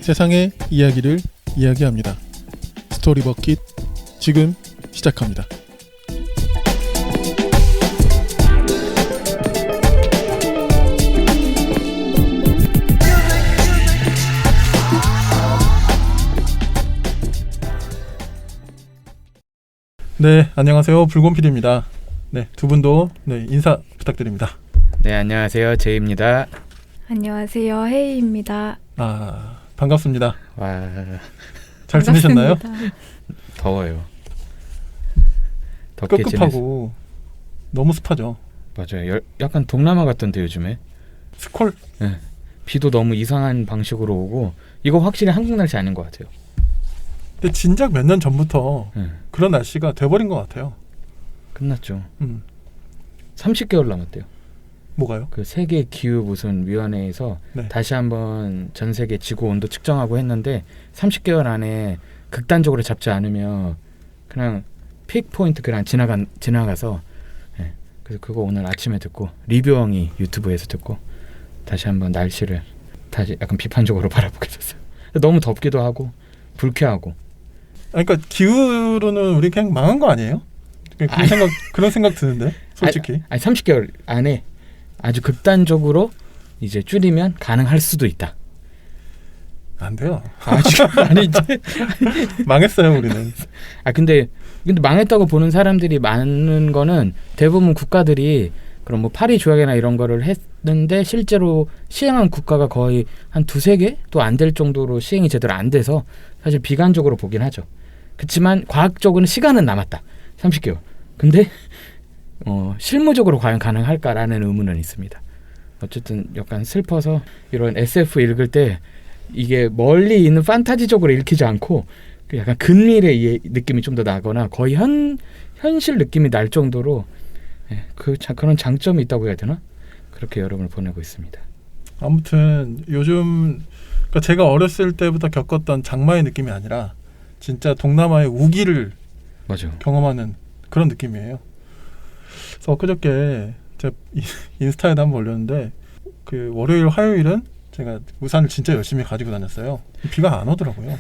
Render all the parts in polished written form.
세상의 이야기를 이야기합니다. 스토리 버킷 지금 시작합니다. 네, 안녕하세요. 불곰필입니다. 네, 두 분도 인사 부탁드립니다. 네, 안녕하세요. 제이입니다. 안녕하세요. 헤이입니다. 아, 반갑습니다. 와, 잘 지내셨나요? 더워요. 덥게 꿉꿉하고 너무 습하죠. 맞아요. 약간 동남아 같던데 요즘에. 스콜? 네. 비도 너무 이상한 방식으로 오고 이거 확실히 한국 날씨 아닌 것 같아요. 근데 진작 몇 년 전부터 네. 그런 날씨가 돼버린 것 같아요. 끝났죠. 30개월 남았대요. 뭐가요? 그 세계 기후 무슨 위원회에서 네. 다시 한번 전 세계 지구 온도 측정하고 했는데 30개월 안에 극단적으로 잡지 않으면 그냥 픽 포인트 그냥 지나가서 네. 그래서 그거 오늘 아침에 듣고 리뷰엉이 유튜브에서 듣고 다시 한번 날씨를 다시 약간 비판적으로 바라보게 됐어요. 너무 덥기도 하고 불쾌하고. 그러니까 기후로는 우리 그냥 망한 거 아니에요? 그런 생각 드는데 솔직히. 아니 30개월 안에 아주 극단적으로 이제 줄이면 가능할 수도 있다. 안 돼요. 아니 이제 망했어요 우리는. 근데 망했다고 보는 사람들이 많은 거는 대부분 국가들이 그럼 뭐 파리 조약이나 이런 거를 했는데 실제로 시행한 국가가 거의 한 두세 개도 안 될 정도로 시행이 제대로 안 돼서 사실 비관적으로 보긴 하죠. 그렇지만 과학적으로는 시간은 남았다. 30개월. 근데 실무적으로 과연 가능할까라는 의문은 있습니다. 어쨌든 약간 슬퍼서 이런 SF 읽을 때 이게 멀리 있는 판타지적으로 읽히지 않고 약간 근미래 느낌이 좀 더 나거나 거의 현실 느낌이 날 정도로 그런 장점이 있다고 해야 되나? 그렇게 여름을 보내고 있습니다. 아무튼 요즘 그러니까 제가 어렸을 때부터 겪었던 장마의 느낌이 아니라 진짜 동남아의 우기를 맞아. 경험하는 그런 느낌이에요. 그래서 엊그저께 제가 인스타에도 한번 올렸는데 그 월요일 화요일은 제가 우산을 진짜 열심히 가지고 다녔어요. 비가 안 오더라고요.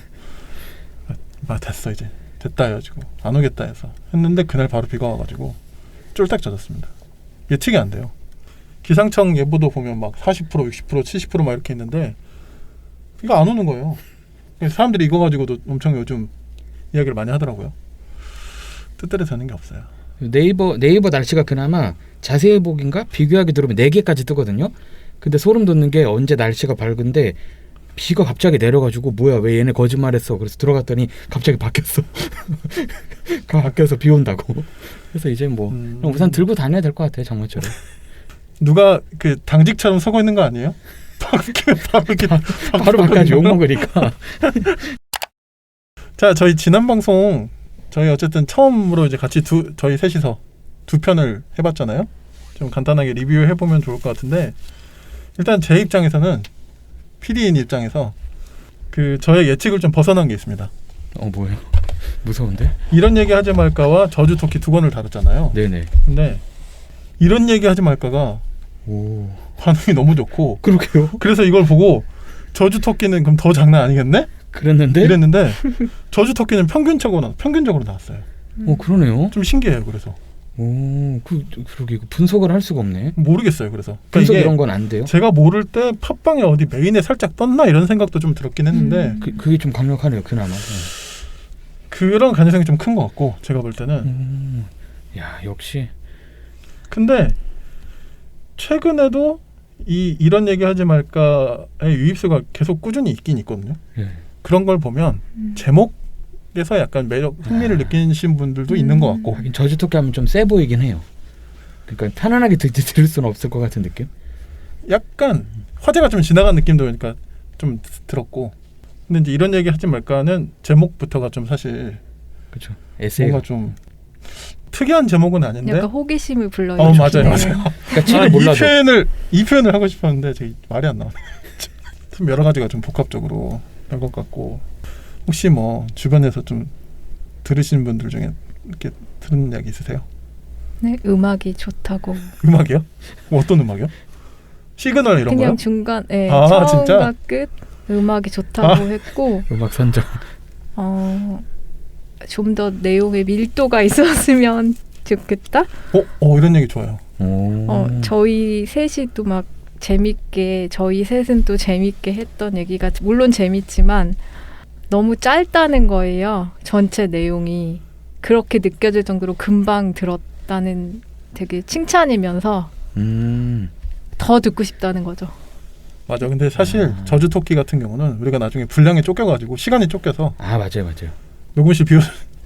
됐어 이제 됐다 해가지고 안 오겠다 해서 했는데 그날 바로 비가 와가지고 쫄딱 젖었습니다. 예측이 안 돼요. 기상청 예보도 보면 막 40%, 60%, 70% 막 이렇게 있는데 비가 안 오는 거예요. 사람들이 이거 가지고도 엄청 요즘 이야기를 많이 하더라고요. 뜻대로 되는 게 없어요. 네이버 날씨가 그나마 자세히 보기인가 비교하기 들어오면 4개까지 뜨거든요. 근데 소름 돋는 게 언제 날씨가 밝은데 비가 갑자기 내려가지고 뭐야 왜 얘네 거짓말했어. 그래서 들어갔더니 갑자기 바뀌었어. 바뀌어서 비 온다고. 그래서 이제 뭐 우산 들고 다녀야 될 것 같아요. 장마철에. 누가 그 당직처럼 서고 있는 거 아니에요? 바로 바꿔야지 욕먹으니까. 자, 저희 지난 방송 저희 어쨌든 처음으로 이제 같이 저희 셋이서 두 편을 해봤잖아요. 좀 간단하게 리뷰해보면 좋을 것 같은데 일단 제 입장에서는 PD인 입장에서 그 저의 예측을 좀 벗어난 게 있습니다. 뭐예요? 무서운데? 이런 얘기 하지 말까와 저주 토끼 2권을 다뤘잖아요. 네네. 근데 이런 얘기 하지 말까가 반응이 너무 좋고 그러게요. 그래서 이걸 보고 저주 토끼는 그럼 더 장난 아니겠네? 이랬는데 저주 토끼는 평균적으로 나왔어요. 그러네요. 좀 신기해요. 그래서 그러게 분석을 할 수가 없네. 모르겠어요. 그래서 분석 이런 건 안 돼요? 제가 모를 때 팟빵에 어디 메인에 살짝 떴나 이런 생각도 좀 들었긴 했는데 그게 좀 강력하네요. 그나마. 그런 가능성이 좀 큰 것 같고 제가 볼 때는 야 역시. 근데 최근에도 이런 얘기 하지 말까의 유입수가 계속 꾸준히 있긴 있거든요. 그런 걸 보면 제목에서 약간 흥미를 느끼신 분들도 있는 것 같고. 저주토끼 하면 좀 세 보이긴 해요. 그러니까 편안하게 들을 수는 없을 것 같은 느낌? 약간 화제가 좀 지나간 느낌도 그러니까 좀 들었고. 근데 이제 이런 얘기 하지 말까는 제목부터가 좀 사실 그렇죠. 에세이가 뭔가 좀 특이한 제목은 아닌데 약간 호기심을 불러요. 맞아요. 그러니까 책을 몰라도 이 표현을 하고 싶었는데 제 말이 안 나오네. 좀 여러 가지가 좀 복합적으로 할 것 같고. 혹시 뭐 주변에서 좀 들으시는 분들 중에 이렇게 들은 이야기 있으세요? 네, 음악이 좋다고. 음악이요? 뭐 어떤 음악이요? 시그널 이런 거요? 그냥 중간, 네, 아, 처음과 진짜? 끝 음악이 좋다고 했고 음악 선정. 좀 더 내용에 밀도가 있었으면 좋겠다. 이런 얘기 좋아요. 저희 셋이 또 막 재밌게 저희 셋은 또 재밌게 했던 얘기가 물론 재밌지만 너무 짧다는 거예요. 전체 내용이 그렇게 느껴질 정도로 금방 들었다는 되게 칭찬이면서 더 듣고 싶다는 거죠. 맞아. 근데 사실 저주 토끼 같은 경우는 우리가 나중에 분량에 쫓겨가지고 시간이 쫓겨서 맞아요. 녹음실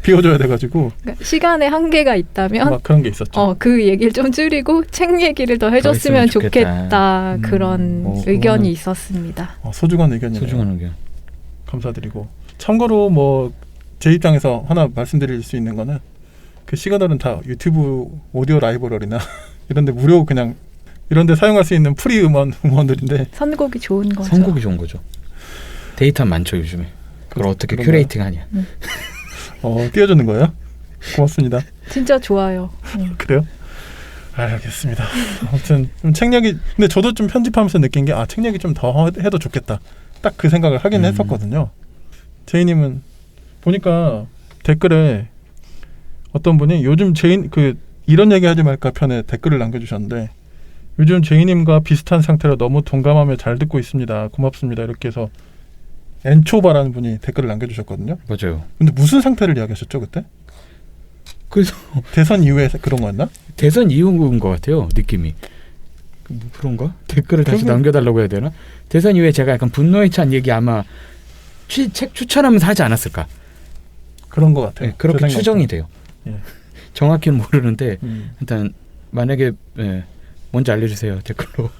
비워줘야 돼가지고 그러니까 시간에 한계가 있다면 막 그런 게 있었죠. 그 얘기를 좀 줄이고 책 얘기를 더 해줬으면 했으면 좋겠다. 좋겠다. 그런 의견이 그거는- 있었습니다. 소중한 의견이네요. 소중한 의견. 감사드리고 참고로 뭐 제 입장에서 하나 말씀드릴 수 있는 거는 그 시간들은 다 유튜브 오디오 라이브러리나 이런데 무료 그냥 이런데 사용할 수 있는 프리 음원들인데 선곡이 좋은 거죠. 선곡이 좋은 거죠. 데이터 많죠 요즘에. 그걸 어떻게 그런가요? 큐레이팅하냐. 띄워주는 거예요? 고맙습니다. 진짜 좋아요. 그래요? 알겠습니다. 아무튼 좀 책 얘기 근데 저도 좀 편집하면서 느낀 게 책 얘기 좀 더 해도 좋겠다. 딱 그 생각을 하긴 했었거든요. 제이님은 보니까 댓글에 어떤 분이 요즘 제인 이런 얘기 하지 말까 편에 댓글을 남겨주셨는데 요즘 제이님과 비슷한 상태로 너무 동감하며 잘 듣고 있습니다. 고맙습니다. 이렇게 해서 엔초바라는 분이 댓글을 남겨주셨거든요. 맞아요. 근데 무슨 상태를 이야기하셨죠 그때? 그래서 대선 이후에 그런 거였나? 대선 이후인 것 같아요 느낌이. 뭐 그런가? 댓글을 다시 그러면- 남겨달라고 해야 되나? 대선 이후에 제가 약간 분노에 찬 얘기 아마 책 추천하면서 하지 않았을까? 그런 것 같아요. 네, 그렇게 제 생각도. 추정이 돼요. 예. 정확히는 모르는데 일단 만약에 뭔지 알려주세요 댓글로.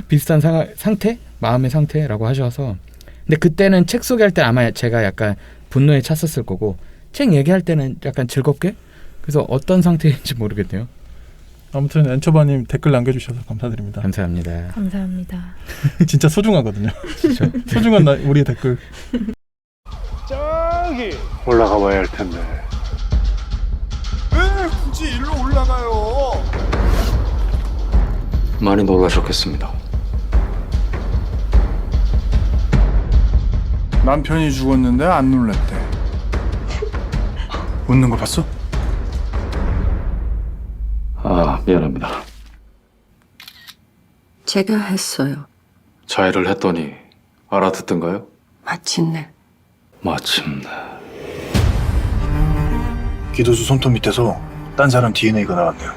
비슷한 상태? 마음의 상태라고 하셔서 근데 그때는 책 소개할 때 아마 제가 약간 분노에 찼었을 거고 책 얘기할 때는 약간 즐겁게 그래서 어떤 상태인지 모르겠네요. 아무튼 엔초바님 댓글 남겨주셔서 감사드립니다. 감사합니다. 감사합니다. 진짜 소중하거든요. 그렇죠. 소중한 우리의 댓글. 저기 올라가 봐야 할 텐데. 왜 굳이 일로 올라가요? 많이 놀라셨겠습니다. 남편이 죽었는데 안 놀랐대. 웃는 거 봤어? 미안합니다. 제가 했어요. 자해를 했더니 알아듣던가요? 마침내. 마침내. 기도수 손톱 밑에서 딴 사람 DNA가 나왔네요.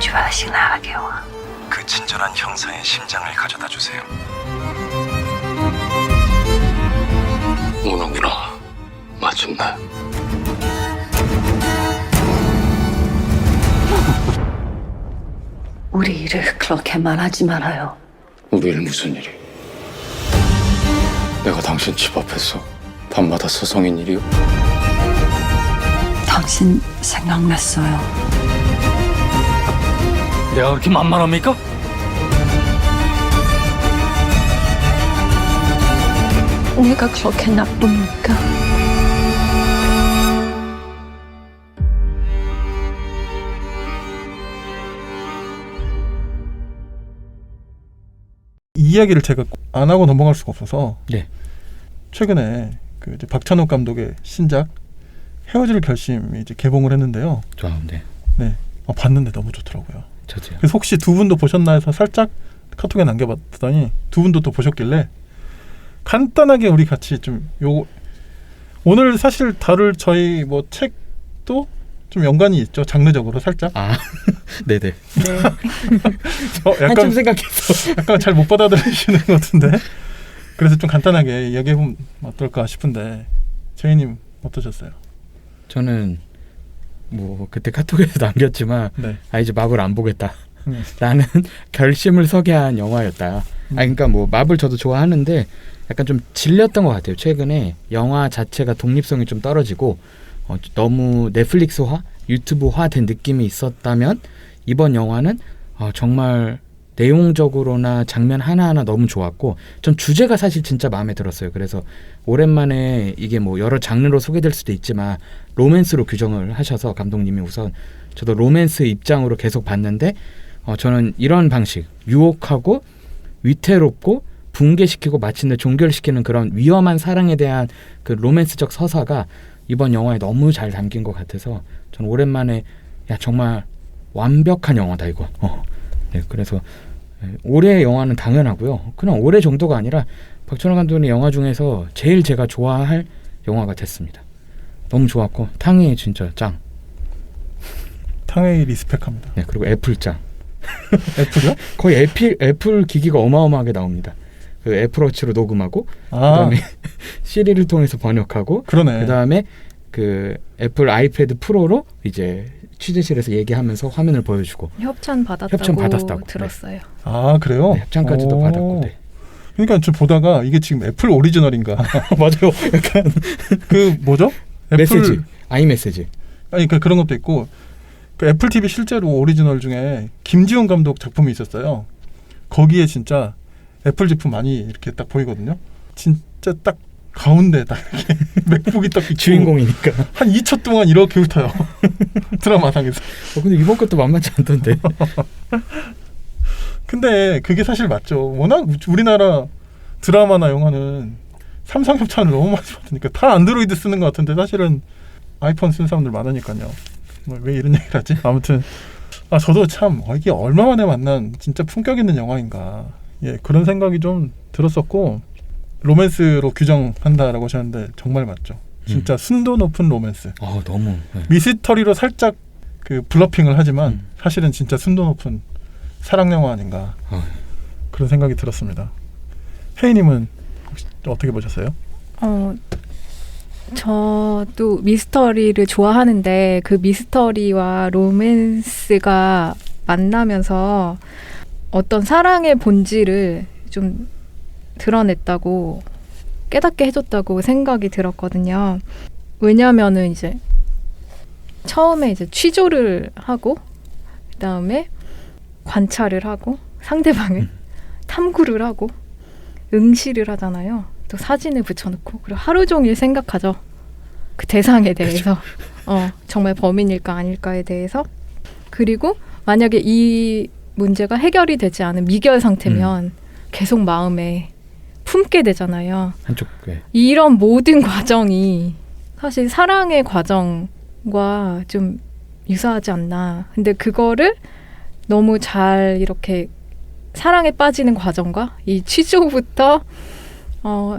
주아식 나가게 와. 그 친절한 형사의 심장을 가져다 주세요. 오는구나. 마침내. 우리 일을 그렇게 말하지 말아요. 우리 일 무슨 일이? 내가 당신 집 앞에서 밤마다 서성인 일이요? 당신 생각났어요. 내가 그렇게 만만합니까? 내가 그렇게 나쁩니까? 이 이야기를 제가 안 하고 넘어갈 수가 없어서 네. 최근에 이제 박찬욱 감독의 신작 헤어질 결심이 이제 개봉을 했는데요. 좋아하는데 봤는데 너무 좋더라고요. 저도요. 그래서 혹시 두 분도 보셨나 해서 살짝 카톡에 남겨봤더니 두 분도 또 보셨길래 간단하게 우리 같이 좀 오늘 사실 다룰 저희 뭐 책도 좀 연관이 있죠. 장르적으로 살짝. 네네. 약간 한참 생각했어. 약간 잘 못 받아들이시는 것 같은데. 그래서 좀 간단하게 이야기해보면 어떨까 싶은데 제이님 어떠셨어요? 저는 뭐 그때 카톡에서 남겼지만 네. 이제 마블 안 보겠다. 음. 라는 결심을 서게 한 영화였다. 그러니까 뭐 마블 저도 좋아하는데 약간 좀 질렸던 것 같아요. 최근에 영화 자체가 독립성이 좀 떨어지고 너무 넷플릭스화, 유튜브화 된 느낌이 있었다면 이번 영화는 정말 내용적으로나 장면 하나하나 너무 좋았고 전 주제가 사실 진짜 마음에 들었어요. 그래서 오랜만에 이게 뭐 여러 장르로 소개될 수도 있지만 로맨스로 규정을 하셔서 감독님이 우선 저도 로맨스 입장으로 계속 봤는데 저는 이런 방식, 유혹하고 위태롭고 붕괴시키고 마침내 종결시키는 그런 위험한 사랑에 대한 그 로맨스적 서사가 이번 영화에 너무 잘 담긴 것 같아서 저는 오랜만에 야 정말 완벽한 영화다 이거. 네, 그래서 올해의 영화는 당연하고요. 그냥 올해 정도가 아니라 박찬호 감독의 영화 중에서 제일 제가 좋아할 영화가 됐습니다. 너무 좋았고 탕웨이 진짜 짱. 탕웨이 리스펙합니다. 네, 그리고 애플 짱. 애플이요? 거의 애플 기기가 어마어마하게 나옵니다. 그 애플워치로 녹음하고 그다음에 시리를 통해서 번역하고 그러네. 그다음에 그 애플 아이패드 프로로 이제 취재실에서 얘기하면서 화면을 보여주고 협찬 받았다고 들었어요. 아 그래요? 네, 협찬까지도 받았고. 네. 그러니까 저 보다가 이게 지금 애플 오리지널인가? 맞아요. 약간 그 뭐죠? 애플 메시지, 아이메시지. 아니 그 그런 것도 있고 그 애플 TV 실제로 오리지널 중에 김지훈 감독 작품이 있었어요. 거기에 진짜 애플 제품 많이 이렇게 딱 보이거든요. 진짜 딱 가운데 딱 이렇게 맥북이 딱 있고 주인공이니까. 한 2초 동안 이렇게 훑어요. 드라마상에서. 근데 이번 것도 만만치 않던데. 근데 그게 사실 맞죠. 워낙 우리나라 드라마나 영화는 삼성 협찬을 너무 많이 받으니까 다 안드로이드 쓰는 것 같은데 사실은 아이폰 쓰는 사람들 많으니까요. 왜 이런 얘기를 하지? 아무튼 저도 참 이게 얼마 만에 만난 진짜 품격 있는 영화인가. 예, 그런 생각이 좀 들었었고 로맨스로 규정한다라고 하셨는데 정말 맞죠. 진짜 순도 높은 로맨스. 너무. 네. 미스터리로 살짝 그 블러핑을 하지만 사실은 진짜 순도 높은 사랑 영화 아닌가 그런 생각이 들었습니다. 혜인님은 혹시 어떻게 보셨어요? 저도 미스터리를 좋아하는데 그 미스터리와 로맨스가 만나면서 어떤 사랑의 본질을 좀 드러냈다고 깨닫게 해줬다고 생각이 들었거든요. 왜냐하면은 이제 처음에 이제 취조를 하고 그다음에 관찰을 하고 상대방을 탐구를 하고 응시를 하잖아요. 또 사진을 붙여놓고 그리고 하루 종일 생각하죠. 그 대상에 대해서 정말 범인일까 아닐까에 대해서. 그리고 만약에 이 문제가 해결이 되지 않은 미결 상태면 계속 마음에 품게 되잖아요. 한쪽. 네. 이런 모든 과정이 사실 사랑의 과정과 좀 유사하지 않나. 근데 그거를 너무 잘 이렇게 사랑에 빠지는 과정과 이 취조부터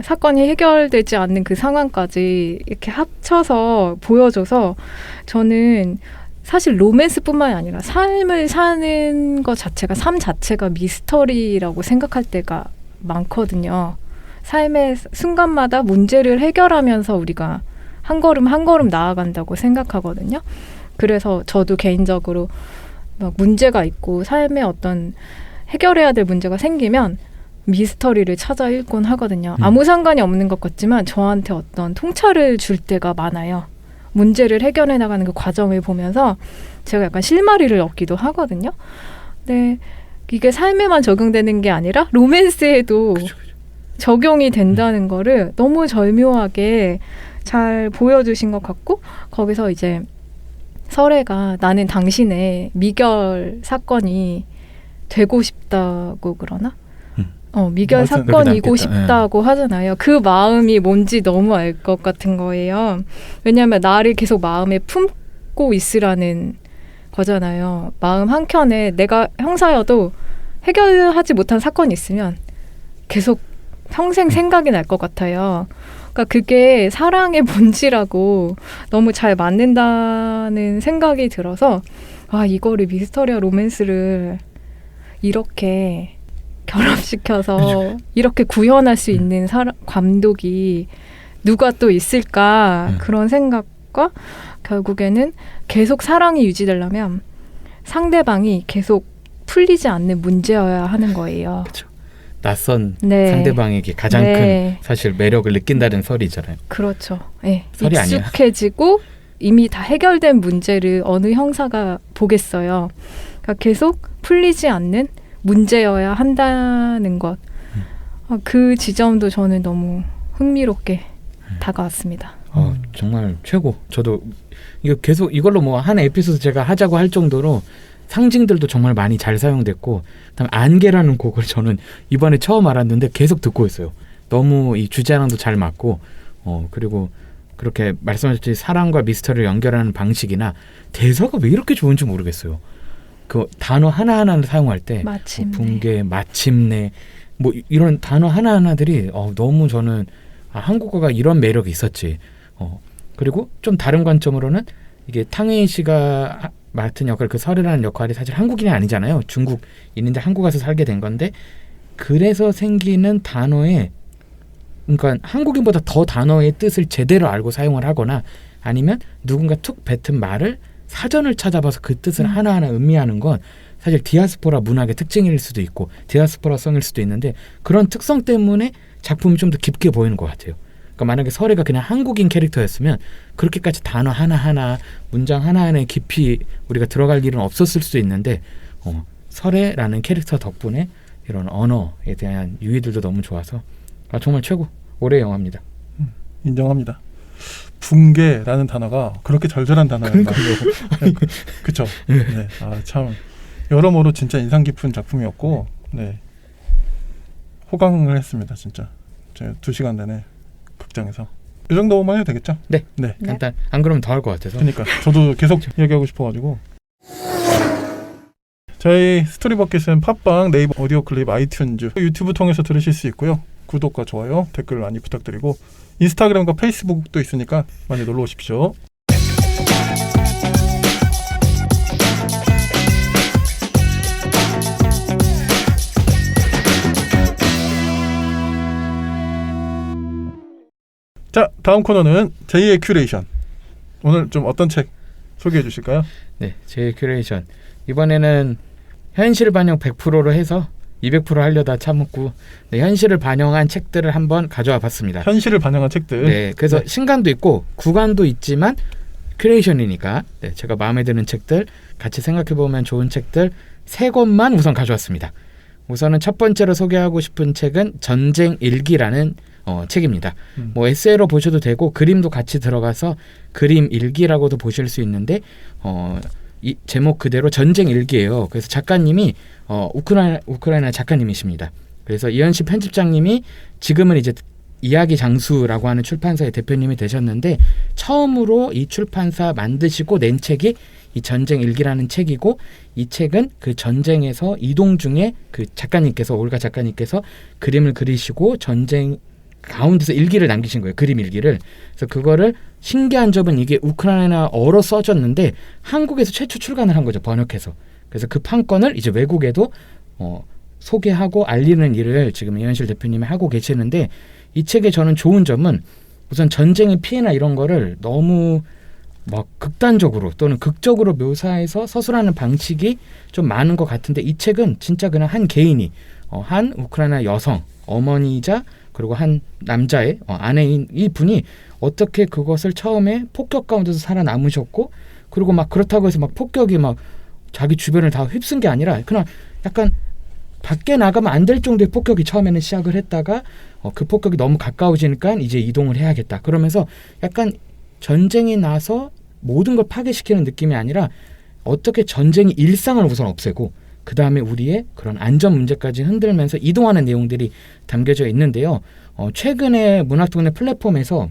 사건이 해결되지 않는 그 상황까지 이렇게 합쳐서 보여줘서 저는 사실 로맨스뿐만이 아니라 삶을 사는 것 자체가 삶 자체가 미스터리라고 생각할 때가 많거든요. 삶의 순간마다 문제를 해결하면서 우리가 한 걸음 한 걸음 나아간다고 생각하거든요. 그래서 저도 개인적으로 막 문제가 있고 삶에 어떤 해결해야 될 문제가 생기면 미스터리를 찾아 읽곤 하거든요. 아무 상관이 없는 것 같지만 저한테 어떤 통찰을 줄 때가 많아요. 문제를 해결해 나가는 그 과정을 보면서 제가 약간 실마리를 얻기도 하거든요. 네, 이게 삶에만 적용되는 게 아니라 로맨스에도 그쵸. 적용이 된다는 거를 너무 절묘하게 잘 보여주신 것 같고 거기서 이제 설애가 나는 당신의 미결 사건이 되고 싶다고 그러나? 미결 사건이고 싶다고 하잖아요. 그 마음이 뭔지 너무 알 것 같은 거예요. 왜냐하면 나를 계속 마음에 품고 있으라는 거잖아요. 마음 한켠에 내가 형사여도 해결하지 못한 사건이 있으면 계속 평생 생각이 날 것 같아요. 그러니까 그게 사랑의 본질하고 너무 잘 맞는다는 생각이 들어서 이거를 미스터리와 로맨스를 이렇게 결합시켜서 이렇게 구현할 수 있는 감독이 누가 또 있을까 그런 생각과 결국에는 계속 사랑이 유지되려면 상대방이 계속 풀리지 않는 문제여야 하는 거예요. 그렇죠. 낯선 상대방에게 가장 큰 사실 매력을 느낀다는 설이잖아요. 그렇죠. 네. 설이 익숙해지고 이미 다 해결된 문제를 어느 형사가 보겠어요. 그러니까 계속 풀리지 않는 문제여야 한다는 것. 그 지점도 저는 너무 흥미롭게 다가왔습니다. 정말 최고. 저도 이거 계속 이걸로 뭐 한 에피소드 제가 하자고 할 정도로 상징들도 정말 많이 잘 사용됐고, 그다음 안개라는 곡을 저는 이번에 처음 알았는데 계속 듣고 있어요. 너무 이 주제랑도 잘 맞고, 그리고 그렇게 말씀하셨듯이 사랑과 미스터리를 연결하는 방식이나 대사가 왜 이렇게 좋은지 모르겠어요. 그 단어 하나하나를 사용할 때 마침내. 뭐 붕괴, 마침내 뭐 이런 단어 하나하나들이 너무 저는 한국어가 이런 매력이 있었지. 그리고 좀 다른 관점으로는 이게 탕웨이 씨가 맡은 역할, 그 설이라는 역할이 사실 한국인이 아니잖아요. 중국인인데 한국 와서 살게 된 건데, 그래서 생기는 단어에, 그러니까 한국인보다 더 단어의 뜻을 제대로 알고 사용을 하거나, 아니면 누군가 툭 뱉은 말을 사전을 찾아봐서 그 뜻을 하나하나 음미하는 건 사실 디아스포라 문학의 특징일 수도 있고 디아스포라성일 수도 있는데, 그런 특성 때문에 작품이 좀 더 깊게 보이는 것 같아요. 그러니까 만약에 설애가 그냥 한국인 캐릭터였으면 그렇게까지 단어 하나하나, 문장 하나하나에 깊이 우리가 들어갈 일은 없었을 수도 있는데, 설애라는 캐릭터 덕분에 이런 언어에 대한 유희들도 너무 좋아서 정말 최고, 올해의 영화입니다. 인정합니다. 붕괴라는 단어가 그렇게 절절한 단어였나. 그쵸. 네. 참 여러모로 진짜 인상 깊은 작품이었고, 네, 호강을 했습니다. 진짜 제가 2시간 내내 극장에서. 이 정도만 해도 되겠죠? 네. 네. 일단 안 그러면 더 할 것 같아서. 그러니까 저도 계속 이야기하고 싶어가지고. 저희 스토리버킷은 팟빵, 네이버 오디오 클립, 아이튠즈, 유튜브 통해서 들으실 수 있고요. 구독과 좋아요, 댓글 많이 부탁드리고, 인스타그램과 페이스북도 있으니까 많이 놀러 오십시오. 자, 다음 코너는 제2의 큐레이션. 오늘 좀 어떤 책 소개해 주실까요? 네, 제 큐레이션. 이번에는 현실 반영 100%로 해서 200% 하려다 참았고, 네, 현실을 반영한 책들을 한번 가져와 봤습니다. 현실을 반영한 책들. 네, 그래서 신간도 있고 구간도 있지만 큐레이션이니까, 네, 제가 마음에 드는 책들, 같이 생각해 보면 좋은 책들 3권만 우선 가져왔습니다. 우선은 첫 번째로 소개하고 싶은 책은 전쟁 일기라는 책입니다. 뭐 에세이로 보셔도 되고 그림도 같이 들어가서 그림 일기라고도 보실 수 있는데, 이 제목 그대로 전쟁 일기예요. 그래서 작가님이 우크라이나 작가님이십니다. 그래서 이현식 편집장님이 지금은 이제 이야기 장수라고 하는 출판사의 대표님이 되셨는데, 처음으로 이 출판사 만드시고 낸 책이 이 전쟁 일기라는 책이고, 이 책은 그 전쟁에서 이동 중에 그 작가님께서, 올가 작가님께서 그림을 그리시고 전쟁 가운데서 일기를 남기신 거예요. 그림 일기를. 그래서 그거를, 신기한 점은 이게 우크라이나어로 써졌는데 한국에서 최초 출간을 한 거죠, 번역해서. 그래서 그 판권을 이제 외국에도 소개하고 알리는 일을 지금 이현실 대표님이 하고 계시는데, 이 책의 저는 좋은 점은 우선 전쟁의 피해나 이런 거를 너무 막 극단적으로 또는 극적으로 묘사해서 서술하는 방식이 좀 많은 것 같은데, 이 책은 진짜 그냥 한 개인이, 한 우크라이나 여성, 어머니이자 그리고 한 남자의 아내인 이 분이 어떻게 그것을 처음에 폭격 가운데서 살아남으셨고, 그리고 막 그렇다고 해서 막 폭격이 막 자기 주변을 다 휩쓴 게 아니라 그냥 약간 밖에 나가면 안 될 정도의 폭격이 처음에는 시작을 했다가 그 폭격이 너무 가까워지니까 이제 이동을 해야겠다. 그러면서 약간 전쟁이 나서 모든 걸 파괴시키는 느낌이 아니라 어떻게 전쟁이 일상을 우선 없애고 그 다음에 우리의 그런 안전 문제까지 흔들면서 이동하는 내용들이 담겨져 있는데요. 최근에 문학동네 플랫폼에서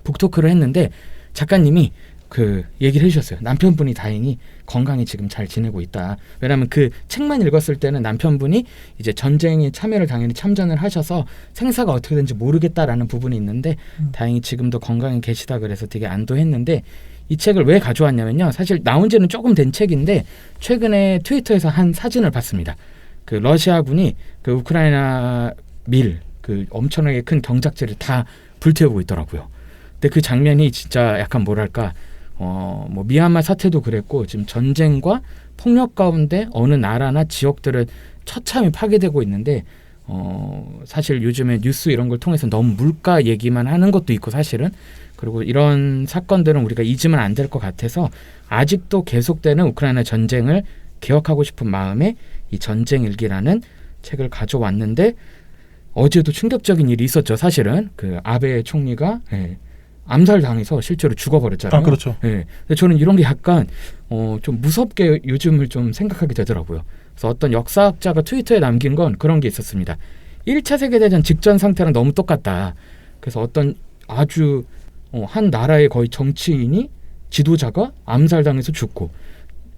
북토크를 했는데 작가님이 그 얘기를 해주셨어요. 남편분이 다행히 건강히 지금 잘 지내고 있다. 왜냐하면 그 책만 읽었을 때는 남편분이 이제 전쟁에 참여를 당연히 참전을 하셔서 생사가 어떻게 되는지 모르겠다라는 부분이 있는데 다행히 지금도 건강히 계시다 그래서 되게 안도했는데, 이 책을 왜 가져왔냐면요. 사실 나온 지는 조금 된 책인데 최근에 트위터에서 한 사진을 봤습니다. 그 러시아군이 그 우크라이나 그 엄청나게 큰 경작지를 다 불태우고 있더라고요. 근데 그 장면이 진짜 약간 뭐랄까, 뭐 미얀마 사태도 그랬고 지금 전쟁과 폭력 가운데 어느 나라나 지역들은 처참히 파괴되고 있는데, 사실 요즘에 뉴스 이런 걸 통해서 너무 물가 얘기만 하는 것도 있고 사실은, 그리고 이런 사건들은 우리가 잊으면 안 될 것 같아서 아직도 계속되는 우크라이나 전쟁을 기억하고 싶은 마음에 이 전쟁 일기라는 책을 가져왔는데, 어제도 충격적인 일이 있었죠. 사실은 그 아베 총리가 암살당해서 실제로 죽어버렸잖아요. 아, 그렇죠. 예. 근데 저는 이런 게 약간 좀 무섭게 요즘을 좀 생각하게 되더라고요. 그래서 어떤 역사학자가 트위터에 남긴 건 그런 게 있었습니다. 1차 세계대전 직전 상태랑 너무 똑같다. 그래서 어떤 아주 한 나라의 거의 정치인이 지도자가 암살당해서 죽고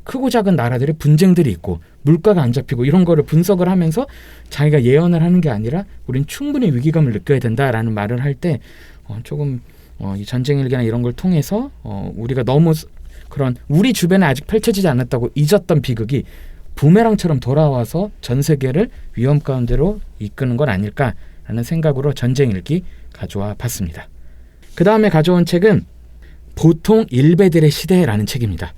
크고 작은 나라들의 분쟁들이 있고 물가가 안 잡히고 이런 거를 분석을 하면서 자기가 예언을 하는 게 아니라 우린 충분히 위기감을 느껴야 된다라는 말을 할 때 조금 이 전쟁 일기나 이런 걸 통해서 우리가 너무 그런 우리 주변에 아직 펼쳐지지 않았다고 잊었던 비극이 부메랑처럼 돌아와서 전 세계를 위험 가운데로 이끄는 건 아닐까라는 생각으로 전쟁 일기 가져와 봤습니다. 그 다음에 가져온 책은 보통 일베들의 시대라는 책입니다.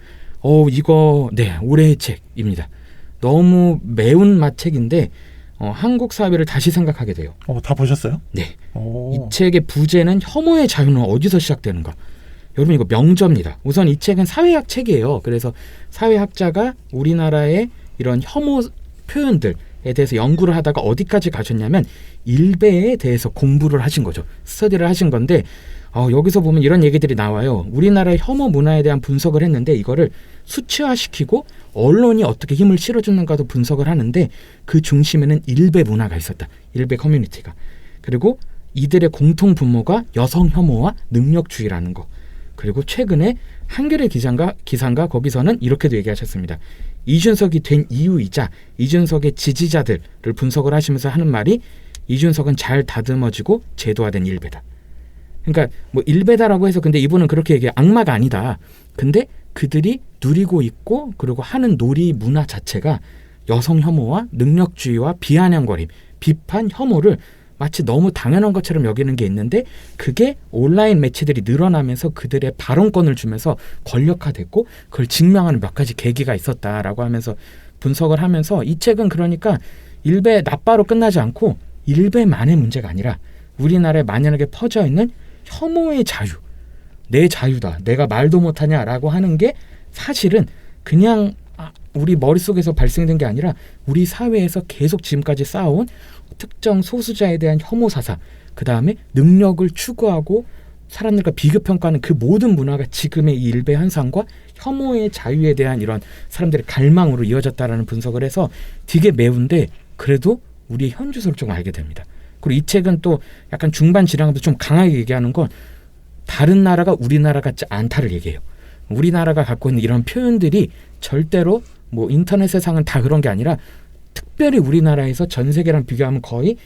이거 올해의 책입니다. 너무 매운맛 책인데 한국 사회를 다시 생각하게 돼요. 다 보셨어요? 네. 오. 이 책의 부제는 혐오의 자유는 어디서 시작되는가? 여러분 이거 명저입니다. 우선 이 책은 사회학 책이에요. 그래서 사회학자가 우리나라의 이런 혐오 표현들에 대해서 연구를 하다가 어디까지 가셨냐면 일베에 대해서 공부를 하신 거죠. 스터디를 하신 건데 여기서 보면 이런 얘기들이 나와요. 우리나라의 혐오 문화에 대한 분석을 했는데 이거를 수치화시키고 언론이 어떻게 힘을 실어주는가도 분석을 하는데 그 중심에는 일베 문화가 있었다. 일베 커뮤니티가. 그리고 이들의 공통 분모가 여성 혐오와 능력주의라는 거. 그리고 최근에 한겨레 기상가 거기서는 이렇게도 얘기하셨습니다. 이준석이 된 이유이자 이준석의 지지자들을 분석을 하시면서 하는 말이 이준석은 잘 다듬어지고 제도화된 일베다. 그러니까 뭐 일베다라고 해서 근데 이분은 그렇게 얘기해 악마가 아니다. 근데 그들이 누리고 있고 그리고 하는 놀이 문화 자체가 여성 혐오와 능력주의와 비아냥거림, 비판, 혐오를 마치 너무 당연한 것처럼 여기는 게 있는데 그게 온라인 매체들이 늘어나면서 그들의 발언권을 주면서 권력화됐고 그걸 증명하는 몇 가지 계기가 있었다라고 하면서 분석을 하면서 이 책은 그러니까 일베 나빠로 끝나지 않고 일베만의 문제가 아니라 우리나라에 만연하게 퍼져 있는 혐오의 자유, 내 자유다, 내가 말도 못하냐라고 하는 게 사실은 그냥 우리 머릿속에서 발생된 게 아니라 우리 사회에서 계속 지금까지 쌓아온 특정 소수자에 대한 혐오 사상, 그 다음에 능력을 추구하고 사람들과 비교평가하는 그 모든 문화가 지금의 이 일베 현상과 혐오의 자유에 대한 이런 사람들의 갈망으로 이어졌다라는 분석을 해서 되게 매운데 그래도 우리의 현주소를 좀 알게 됩니다. 그리고 이 책은 또 약간 중반 지랑도 좀 강하게 얘기하는 건 다른 나라가 우리나라 같지 않다를 얘기해요. 우리나라가 갖고 있는 이런 표현들이 절대로 뭐 인터넷 세상은 다 그런 게 아니라 특별히 우리나라에서 전 세계랑 비교하면 거의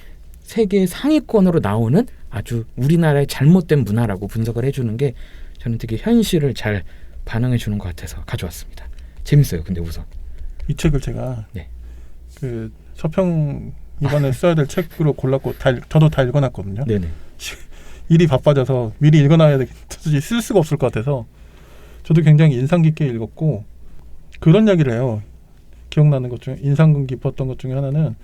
세계 상위권으로 나오는 아주 우리나라의 잘못된 문화라고 분석을 해주는 게 저는 되게 현실을 잘 반영해 주는 것 같아서 가져왔습니다. 재밌어요. 근데 우선 이 책을 제가 네. 그 서평 이번에 써야 될 책으로 골랐고 저도 다 읽어놨거든요. 네네. 일이 바빠져서 미리 읽어놔야 되겠지 쓸 수가 없을 것 같아서 저도 굉장히 인상 깊게 읽었고 그런 이야기를 해요. 기억나는 것 중에 인상 깊었던 것 중에 하나는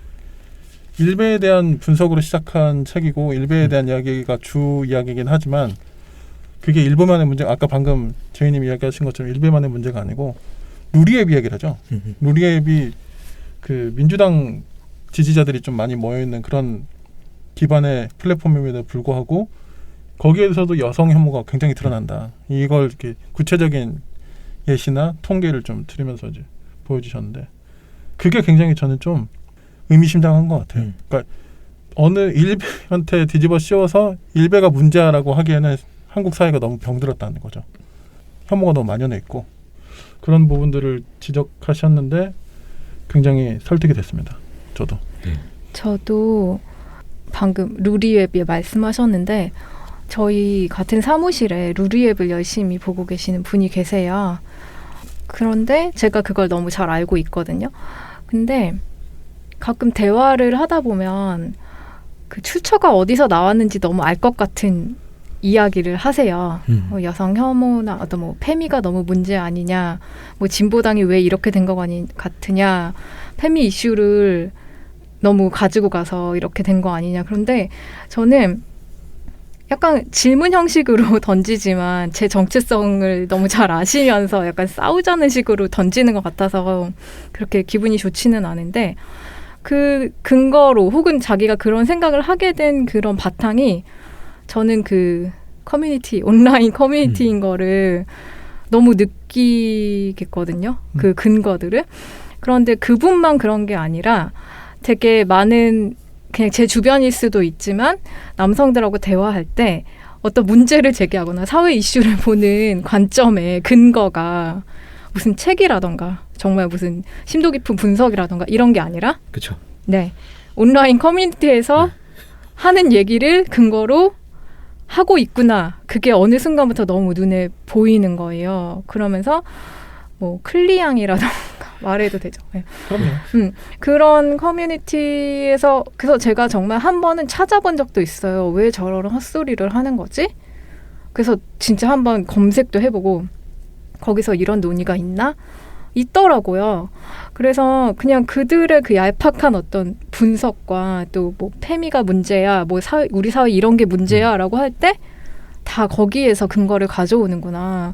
일베에 대한 분석으로 시작한 책이고 일베에 대한 이야기가 주 이야기이긴 하지만 그게 일본만의 문제 아까 방금 제이님 이야기하신 것처럼 일베만의 문제가 아니고 누리앱 이야기를 하죠. 누리앱이 그 민주당 지지자들이 좀 많이 모여있는 그런 기반의 플랫폼임에도 불구하고 거기에서도 여성 혐오가 굉장히 드러난다. 이걸 이렇게 구체적인 예시나 통계를 좀 들으면서 이제 보여주셨는데 그게 굉장히 저는 좀 의미심장한 것 같아요. 그러니까 어느 일베한테 뒤집어 씌워서 일베가 문제라고 하기에는 한국 사회가 너무 병들었다는 거죠. 혐오가 너무 만연해 있고 그런 부분들을 지적하셨는데 굉장히 설득이 됐습니다. 저도 방금 루리웹이 말씀하셨는데 저희 같은 사무실에 루리웹을 열심히 보고 계시는 분이 계세요. 그런데 제가 그걸 너무 잘 알고 있거든요. 근데 가끔 대화를 하다 보면 그 출처가 어디서 나왔는지 너무 알 것 같은 이야기를 하세요. 여성 혐오나 어떤 뭐 페미가 너무 문제 아니냐, 뭐 진보당이 왜 이렇게 된 것 같으냐, 페미 이슈를 너무 가지고 가서 이렇게 된 거 아니냐. 그런데 저는 약간 질문 형식으로 던지지만 제 정체성을 너무 잘 아시면서 약간 싸우자는 식으로 던지는 것 같아서 그렇게 기분이 좋지는 않은데 그 근거로 혹은 자기가 그런 생각을 하게 된 그런 바탕이 저는 그 커뮤니티, 온라인 커뮤니티인 거를 너무 느끼겠거든요. 그 근거들을. 그런데 그분만 그런 게 아니라 되게 많은 그냥 제 주변일 수도 있지만 남성들하고 대화할 때 어떤 문제를 제기하거나 사회 이슈를 보는 관점의 근거가 무슨 책이라던가 정말 무슨 심도 깊은 분석이라던가 이런 게 아니라 그렇죠. 네. 온라인 커뮤니티에서 하는 얘기를 근거로 하고 있구나. 그게 어느 순간부터 너무 눈에 보이는 거예요. 그러면서 뭐 클리앙이라던가 말해도 되죠. 네. 그럼요. 그런 커뮤니티에서 그래서 제가 정말 한 번은 찾아본 적도 있어요. 왜 저런 헛소리를 하는 거지? 그래서 진짜 한번 검색도 해보고 거기서 이런 논의가 있나? 있더라고요. 그래서 그냥 그들의 그 얄팍한 어떤 분석과 또 뭐 페미가 문제야, 뭐 사회, 우리 사회 이런 게 문제야라고 할 때 다 거기에서 근거를 가져오는구나.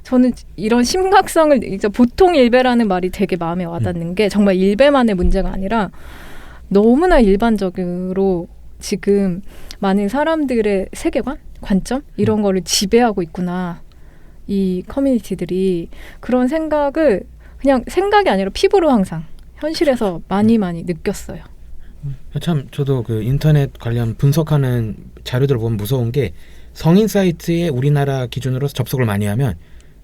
저는 이런 심각성을 이제 보통 일배라는 말이 되게 마음에 와닿는 게 정말 일배만의 문제가 아니라 너무나 일반적으로 지금 많은 사람들의 세계관, 관점 이런 거를 지배하고 있구나. 이 커뮤니티들이 그런 생각을 그냥 생각이 아니라 피부로 항상 현실에서 많이 느꼈어요. 참 저도 그 인터넷 관련 분석하는 자료들을 보면 무서운 게 성인 사이트에 우리나라 기준으로 접속을 많이 하면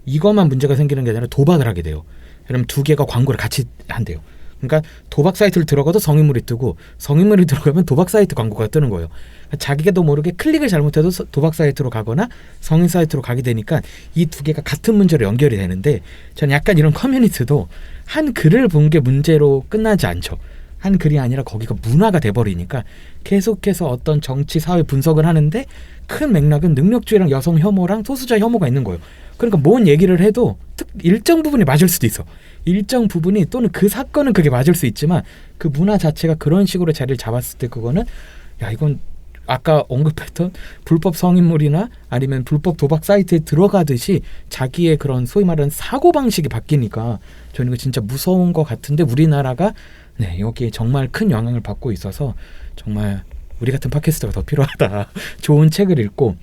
이것만 문제가 생기는 게 아니라 도박을 하게 돼요. 왜냐면 두 개가 광고를 같이 한대요. 그러니까 도박 사이트를 들어가도 성인물이 뜨고 성인물이 들어가면 도박 사이트 광고가 뜨는 거예요. 그러니까 자기도 모르게 클릭을 잘못해도 도박 사이트로 가거나 성인 사이트로 가게 되니까 이 두 개가 같은 문제로 연결이 되는데 저는 약간 이런 커뮤니티도 한 글을 본 게 문제로 끝나지 않죠. 한 글이 아니라 거기가 문화가 돼버리니까 계속해서 어떤 정치 사회 분석을 하는데 큰 맥락은 능력주의랑 여성 혐오랑 소수자 혐오가 있는 거예요. 그러니까 뭔 얘기를 해도 일정 부분이 맞을 수도 있어. 일정 부분이 또는 그 사건은 그게 맞을 수 있지만 그 문화 자체가 그런 식으로 자리를 잡았을 때 그거는 야 이건 아까 언급했던 불법 성인물이나 아니면 불법 도박 사이트에 들어가듯이 자기의 그런 소위 말하는 사고방식이 바뀌니까 저는 이거 진짜 무서운 것 같은데 우리나라가 네, 여기에 정말 큰 영향을 받고 있어서 정말 우리 같은 팟캐스트가 더 필요하다. 좋은 책을 읽고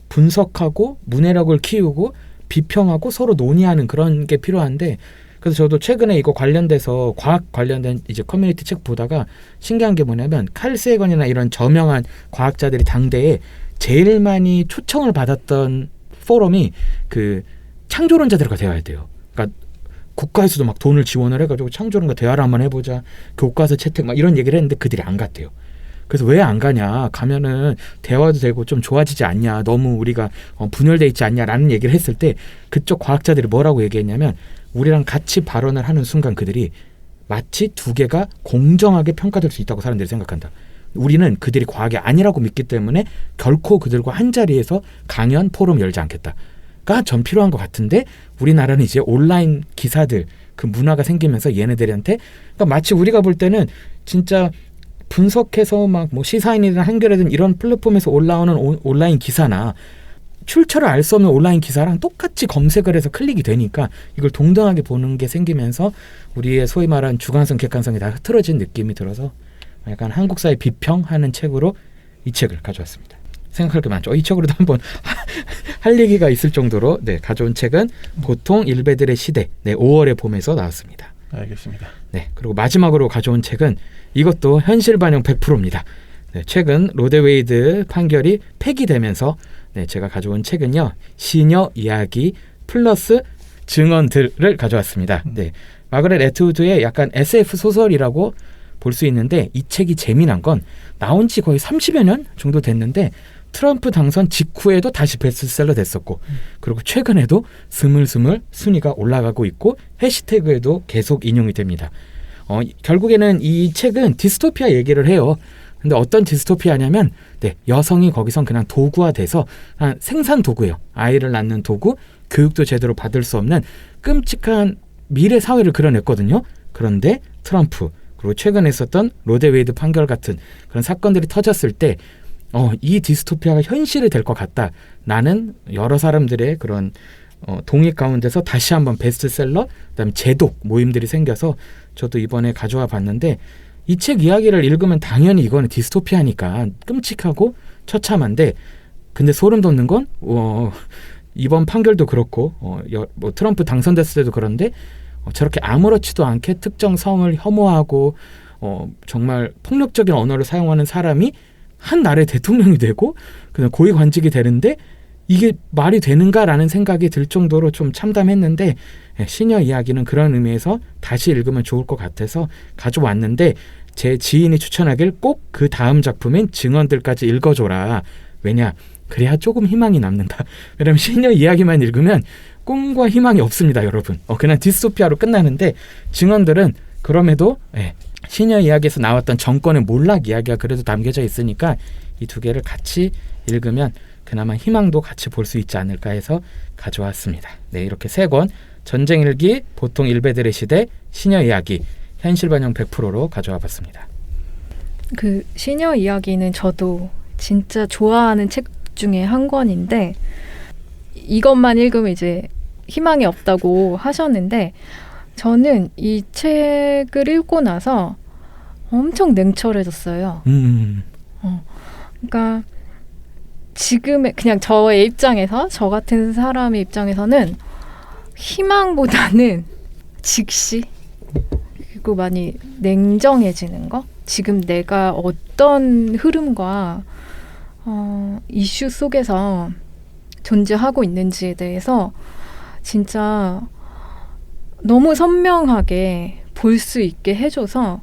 분석하고 문해력을 키우고 비평하고 서로 논의하는 그런 게 필요한데 그래서 저도 최근에 이거 관련돼서 과학 관련된 이제 커뮤니티 책 보다가 신기한 게 뭐냐면 칼 세이건이나 이런 저명한 과학자들이 당대에 제일 많이 초청을 받았던 포럼이 그 창조론자들과 대화해야 돼요. 그러니까 국가에서도 막 돈을 지원을 해가지고 창조론과 대화를 한번 해보자. 교과서 채택 막 이런 얘기를 했는데 그들이 안 갔대요. 그래서 왜 안 가냐? 가면은 대화도 되고 좀 좋아지지 않냐? 너무 우리가 분열돼 있지 않냐라는 얘기를 했을 때 그쪽 과학자들이 뭐라고 얘기했냐면 우리랑 같이 발언을 하는 순간 그들이 마치 두 개가 공정하게 평가될 수 있다고 사람들이 생각한다. 우리는 그들이 과학이 아니라고 믿기 때문에 결코 그들과 한 자리에서 강연, 포럼 열지 않겠다가 전 필요한 것 같은데 우리나라는 이제 온라인 기사들 그 문화가 생기면서 얘네들한테 그러니까 마치 우리가 볼 때는 진짜 분석해서 막 뭐 시사인이든 한겨레든 이런 플랫폼에서 올라오는 온라인 기사나 출처를 알 수 없는 온라인 기사랑 똑같이 검색을 해서 클릭이 되니까 이걸 동등하게 보는 게 생기면서 우리의 소위 말하는 주관성, 객관성이 다 흐트러진 느낌이 들어서 약간 한국 사회 비평하는 책으로 이 책을 가져왔습니다. 생각할 게 많죠. 이 책으로도 한번 할 얘기가 있을 정도로 네, 가져온 책은 보통 일베들의 시대 5월의 봄에서 나왔습니다. 알겠습니다. 네, 그리고 마지막으로 가져온 책은 이것도 현실 반영 100%입니다. 네, 최근 로데웨이드 판결이 폐기되면서 네, 제가 가져온 책은요. 시녀 이야기 플러스 증언들을 가져왔습니다. 네, 마거렛 애트우드의 약간 SF 소설이라고 볼 수 있는데 이 책이 재미난 건 나온 지 거의 30여 년 정도 됐는데 트럼프 당선 직후에도 다시 베스트셀러 됐었고 그리고 최근에도 스물스물 순위가 올라가고 있고 해시태그에도 계속 인용이 됩니다. 결국에는 이 책은 디스토피아 얘기를 해요. 근데 어떤 디스토피아냐면 네, 여성이 거기선 그냥 도구화돼서 생산 도구예요. 아이를 낳는 도구, 교육도 제대로 받을 수 없는 끔찍한 미래 사회를 그려냈거든요. 그런데 트럼프 그리고 최근에 있었던 로데웨이드 판결 같은 그런 사건들이 터졌을 때 이 디스토피아가 현실이 될 것 같다. 나는 여러 사람들의 그런 동의 가운데서 다시 한번 베스트셀러, 그다음에 제독 모임들이 생겨서 저도 이번에 가져와 봤는데 이 책 이야기를 읽으면 당연히 이거는 디스토피아니까 끔찍하고 처참한데 근데 소름 돋는 건 이번 판결도 그렇고 뭐 트럼프 당선됐을 때도 그런데 저렇게 아무렇지도 않게 특정 성을 혐오하고 정말 폭력적인 언어를 사용하는 사람이 한 나라의 대통령이 되고 그냥 고위관직이 되는데 이게 말이 되는가라는 생각이 들 정도로 좀 참담했는데 시녀 이야기는 그런 의미에서 다시 읽으면 좋을 것 같아서 가져왔는데 제 지인이 추천하길 꼭 그 다음 작품인 증언들까지 읽어줘라. 왜냐? 그래야 조금 희망이 남는다. 왜냐면 시녀 이야기만 읽으면 꿈과 희망이 없습니다, 여러분. 그냥 디스토피아로 끝나는데 증언들은 그럼에도 시녀 이야기에서 나왔던 정권의 몰락 이야기가 그래도 담겨져 있으니까 이 두 개를 같이 읽으면 그나마 희망도 같이 볼 수 있지 않을까 해서 가져왔습니다. 네, 이렇게 3권 전쟁일기, 보통 일베들의 시대, 시녀 이야기, 현실 반영 100%로 가져와 봤습니다. 그 시녀 이야기는 저도 진짜 좋아하는 책 중에 한 권인데 이것만 읽으면 이제 희망이 없다고 하셨는데 저는 이 책을 읽고 나서 엄청 냉철해졌어요. 그러니까 지금의 그냥 저의 입장에서 저 같은 사람의 입장에서는 희망보다는 직시 그리고 많이 냉정해지는 거 지금 내가 어떤 흐름과 이슈 속에서 존재하고 있는지에 대해서 진짜 너무 선명하게 볼 수 있게 해줘서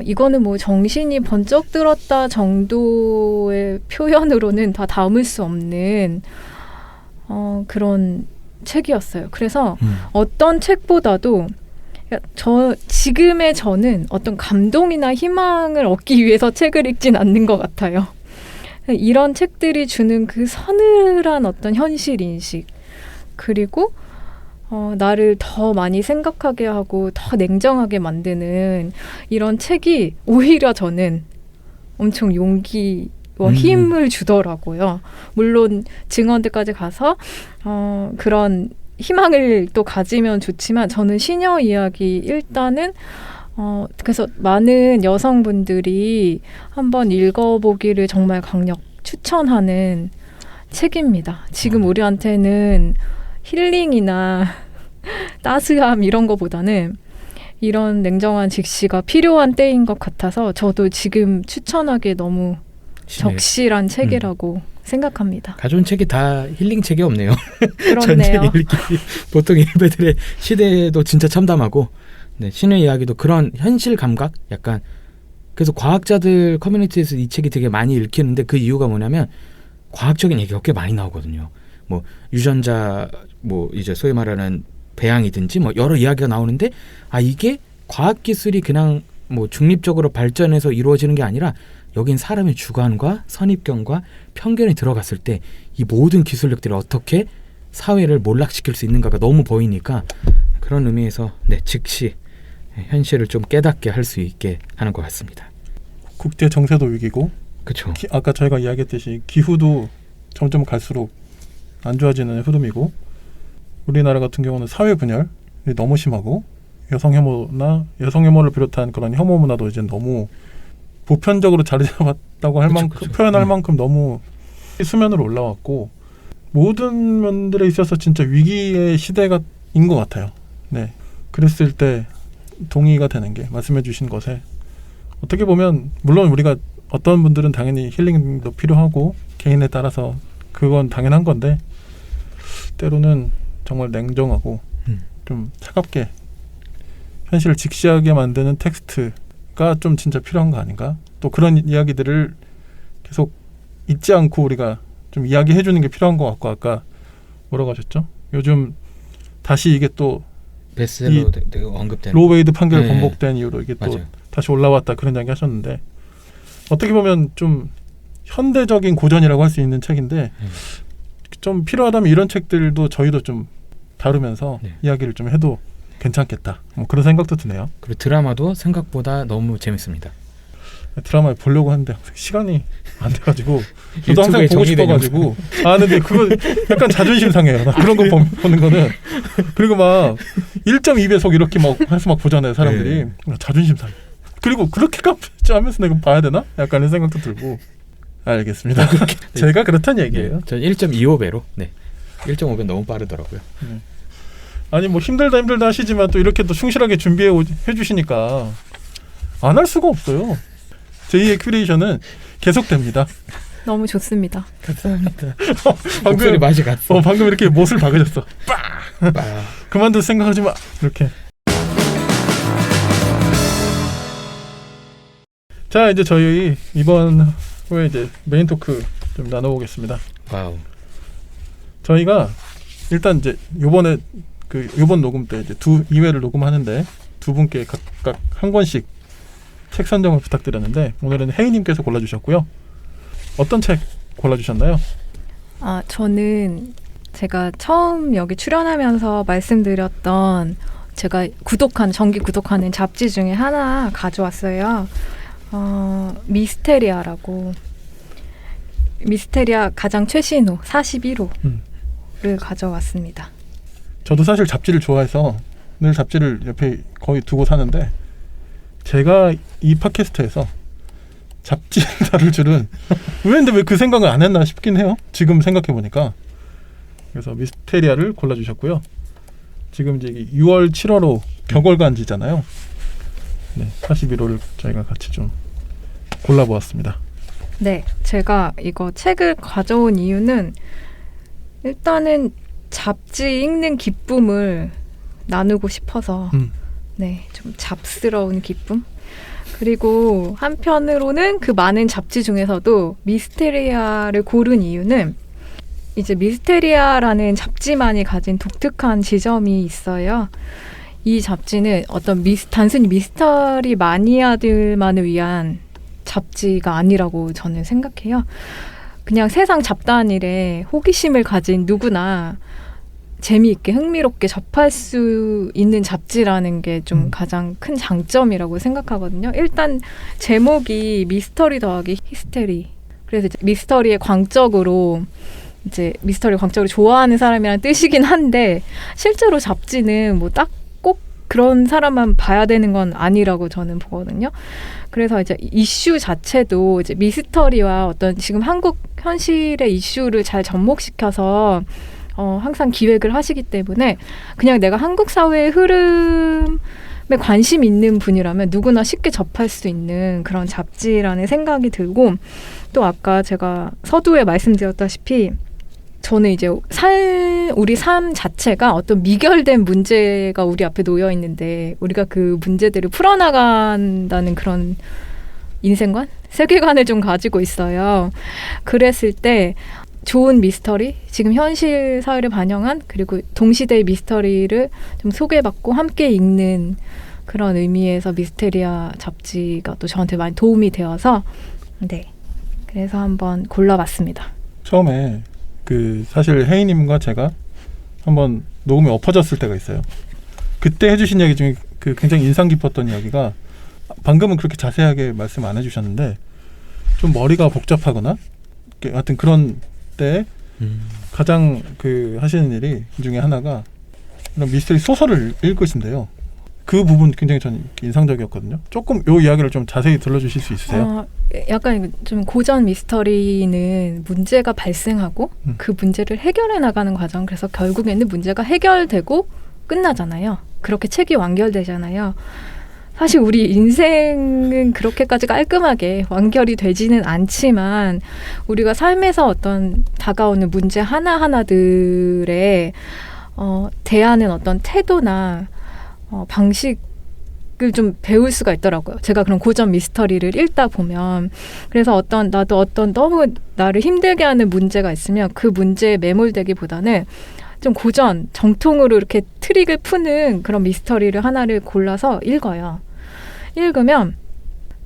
이거는 뭐 정신이 번쩍 들었다 정도의 표현으로는 다 담을 수 없는 그런 책이었어요. 그래서 어떤 책보다도 지금의 저는 어떤 감동이나 희망을 얻기 위해서 책을 읽진 않는 것 같아요. 이런 책들이 주는 그 서늘한 어떤 현실 인식 그리고 나를 더 많이 생각하게 하고 더 냉정하게 만드는 이런 책이 오히려 저는 엄청 용기와 힘을 주더라고요. 물론 증언들까지 가서 그런 희망을 또 가지면 좋지만 저는 시녀 이야기 일단은 그래서 많은 여성분들이 한번 읽어보기를 정말 강력 추천하는 책입니다. 지금 우리한테는 힐링이나 따스함 이런 거보다는 이런 냉정한 직시가 필요한 때인 것 같아서 저도 지금 추천하기에 너무 적실한 책이라고 생각합니다. 가져온 책이 다 힐링 책이 없네요. 그렇네요. 전쟁일기, 보통 일베들의 시대도 진짜 참담하고 네, 신의 이야기도 그런 현실 감각 약간 그래서 과학자들 커뮤니티에서 이 책이 되게 많이 읽히는데 그 이유가 뭐냐면 과학적인 얘기가 꽤 많이 나오거든요. 뭐 유전자 뭐 이제 소위 말하는 배양이든지 뭐 여러 이야기가 나오는데 이게 과학 기술이 그냥 뭐 중립적으로 발전해서 이루어지는 게 아니라 여긴 사람의 주관과 선입견과 편견이 들어갔을 때 이 모든 기술력들이 어떻게 사회를 몰락시킬 수 있는가가 너무 보이니까 그런 의미에서 네, 즉시 현실을 좀 깨닫게 할 수 있게 하는 것 같습니다. 국제 정세도 위기고 그렇죠. 아까 저희가 이야기했듯이 기후도 점점 갈수록 안 좋아지는 흐름이고 우리나라 같은 경우는 사회 분열이 너무 심하고 여성 혐오를 비롯한 그런 혐오 문화도 이제 너무 보편적으로 자리 잡았다고 할 만큼 표현할 만큼 너무 수면으로 올라왔고 모든 면들에 있어서 진짜 위기의 시대인 것 같아요. 네, 그랬을 때 동의가 되는 게 말씀해 주신 것에 어떻게 보면 물론 우리가 어떤 분들은 당연히 힐링도 필요하고 개인에 따라서 그건 당연한 건데 때로는 정말 냉정하고 좀 차갑게 현실을 직시하게 만드는 텍스트가 좀 진짜 필요한 거 아닌가? 또 그런 이야기들을 계속 잊지 않고 우리가 좀 이야기해 주는 게 필요한 것 같고 아까 뭐라고 하셨죠? 요즘 다시 이게 또 베스트셀러 언급된 로웨이드 판결 번복된 이후로 이게 또 맞아요. 다시 올라왔다 그런 이야기 하셨는데 어떻게 보면 좀 현대적인 고전이라고 할 수 있는 책인데 좀 필요하다면 이런 책들도 저희도 좀 다루면서 이야기를 좀 해도 괜찮겠다. 뭐 그런 생각도 드네요. 그리고 드라마도 생각보다 너무 재밌습니다. 드라마 보려고 하는데 시간이 안 돼가지고 저도 항상 유튜브에 보고 싶어가지고 근데 그거 약간 자존심 상해요. 나 그런 거 보는 거는 그리고 막 1.2배속 이렇게 막 해서 막 보잖아요 사람들이. 자존심 상해. 그리고 그렇게 깜짝 하면서 내가 봐야 되나? 약간 이런 생각도 들고 알겠습니다. 제가 그렇단 얘기예요. 전 1.25배로. 네. 1.5배 너무 빠르더라고요. 아니 뭐 힘들다 하시지만 또 이렇게 또 충실하게 준비해 해주시니까 안 할 수가 없어요. 제2의 큐레이션은 계속됩니다. 너무 좋습니다. 감사합니다. 목소리 맛이 갔어. 방금 이렇게 못을 박으셨어. 빠. 그만둘 생각하지 마. 이렇게. 자 이제 저희 이번 후에 이제 메인 토크 좀 나눠보겠습니다. 와우. 저희가 일단 이제 요번 녹음 때 이제 2회를 녹음하는데 두 분께 각각 한 권씩 책 선정을 부탁드렸는데 오늘은 혜인님께서 골라주셨고요. 어떤 책 골라주셨나요? 저는 제가 처음 여기 출연하면서 말씀드렸던 제가 정기 구독하는 잡지 중에 하나 가져왔어요. 미스테리아라고. 미스테리아 가장 최신호 41호를 가져왔습니다. 저도 사실 잡지를 좋아해서 늘 잡지를 옆에 거의 두고 사는데 제가 이 팟캐스트에서 잡지를 다룰 줄은 왜 그 생각을 안 했나 싶긴 해요. 지금 생각해보니까. 그래서 미스테리아를 골라주셨고요. 지금 이제 6월 7월호 격월간지잖아요. 네, 41호를 저희가 같이 좀 골라보았습니다. 네, 제가 이거 책을 가져온 이유는 일단은 잡지 읽는 기쁨을 나누고 싶어서 네, 좀 잡스러운 기쁨? 그리고 한편으로는 그 많은 잡지 중에서도 미스테리아를 고른 이유는 이제 미스테리아라는 잡지만이 가진 독특한 지점이 있어요. 이 잡지는 어떤 단순히 미스터리 마니아들만을 위한 잡지가 아니라고 저는 생각해요. 그냥 세상 잡다한 일에 호기심을 가진 누구나 재미있게 흥미롭게 접할 수 있는 잡지라는 게 좀 가장 큰 장점이라고 생각하거든요. 일단 제목이 미스터리 더하기 히스테리. 그래서 이제 미스터리의 광적으로 좋아하는 사람이라는 뜻이긴 한데 실제로 잡지는 뭐 딱 꼭 그런 사람만 봐야 되는 건 아니라고 저는 보거든요. 그래서 이제 이슈 자체도 이제 미스터리와 어떤 지금 한국 현실의 이슈를 잘 접목시켜서 항상 기획을 하시기 때문에 그냥 내가 한국 사회의 흐름에 관심 있는 분이라면 누구나 쉽게 접할 수 있는 그런 잡지라는 생각이 들고 또 아까 제가 서두에 말씀드렸다시피 저는 이제 우리 삶 자체가 어떤 미결된 문제가 우리 앞에 놓여 있는데 우리가 그 문제들을 풀어나간다는 그런 인생관? 세계관을 좀 가지고 있어요. 그랬을 때 좋은 미스터리, 지금 현실 사회를 반영한 그리고 동시대의 미스터리를 좀 소개받고 함께 읽는 그런 의미에서 미스테리아 잡지가 또 저한테 많이 도움이 되어서 네, 그래서 한번 골라봤습니다. 처음에 사실 혜인님과 제가 한번 녹음이 엎어졌을 때가 있어요. 그때 해주신 이야기 중에 굉장히 인상 깊었던 이야기가 방금은 그렇게 자세하게 말씀 안 해주셨는데 좀 머리가 복잡하거나 하여튼 그런 때 가장 하시는 일이 중에 하나가 이런 미스터리 소설을 읽으신대요. 그 부분 굉장히 전 인상적이었거든요. 조금 요 이야기를 좀 자세히 들려주실 수 있으세요? 약간 좀 고전 미스터리는 문제가 발생하고 그 문제를 해결해 나가는 과정. 그래서 결국에는 문제가 해결되고 끝나잖아요. 그렇게 책이 완결되잖아요. 사실 우리 인생은 그렇게까지 깔끔하게 완결이 되지는 않지만 우리가 삶에서 어떤 다가오는 문제 하나하나들에 대하는 어떤 태도나 방식을 좀 배울 수가 있더라고요. 제가 그런 고전 미스터리를 읽다 보면. 그래서 나도 어떤 너무 나를 힘들게 하는 문제가 있으면 그 문제에 매몰되기보다는 좀 고전, 정통으로 이렇게 트릭을 푸는 그런 미스터리를 하나를 골라서 읽어요. 읽으면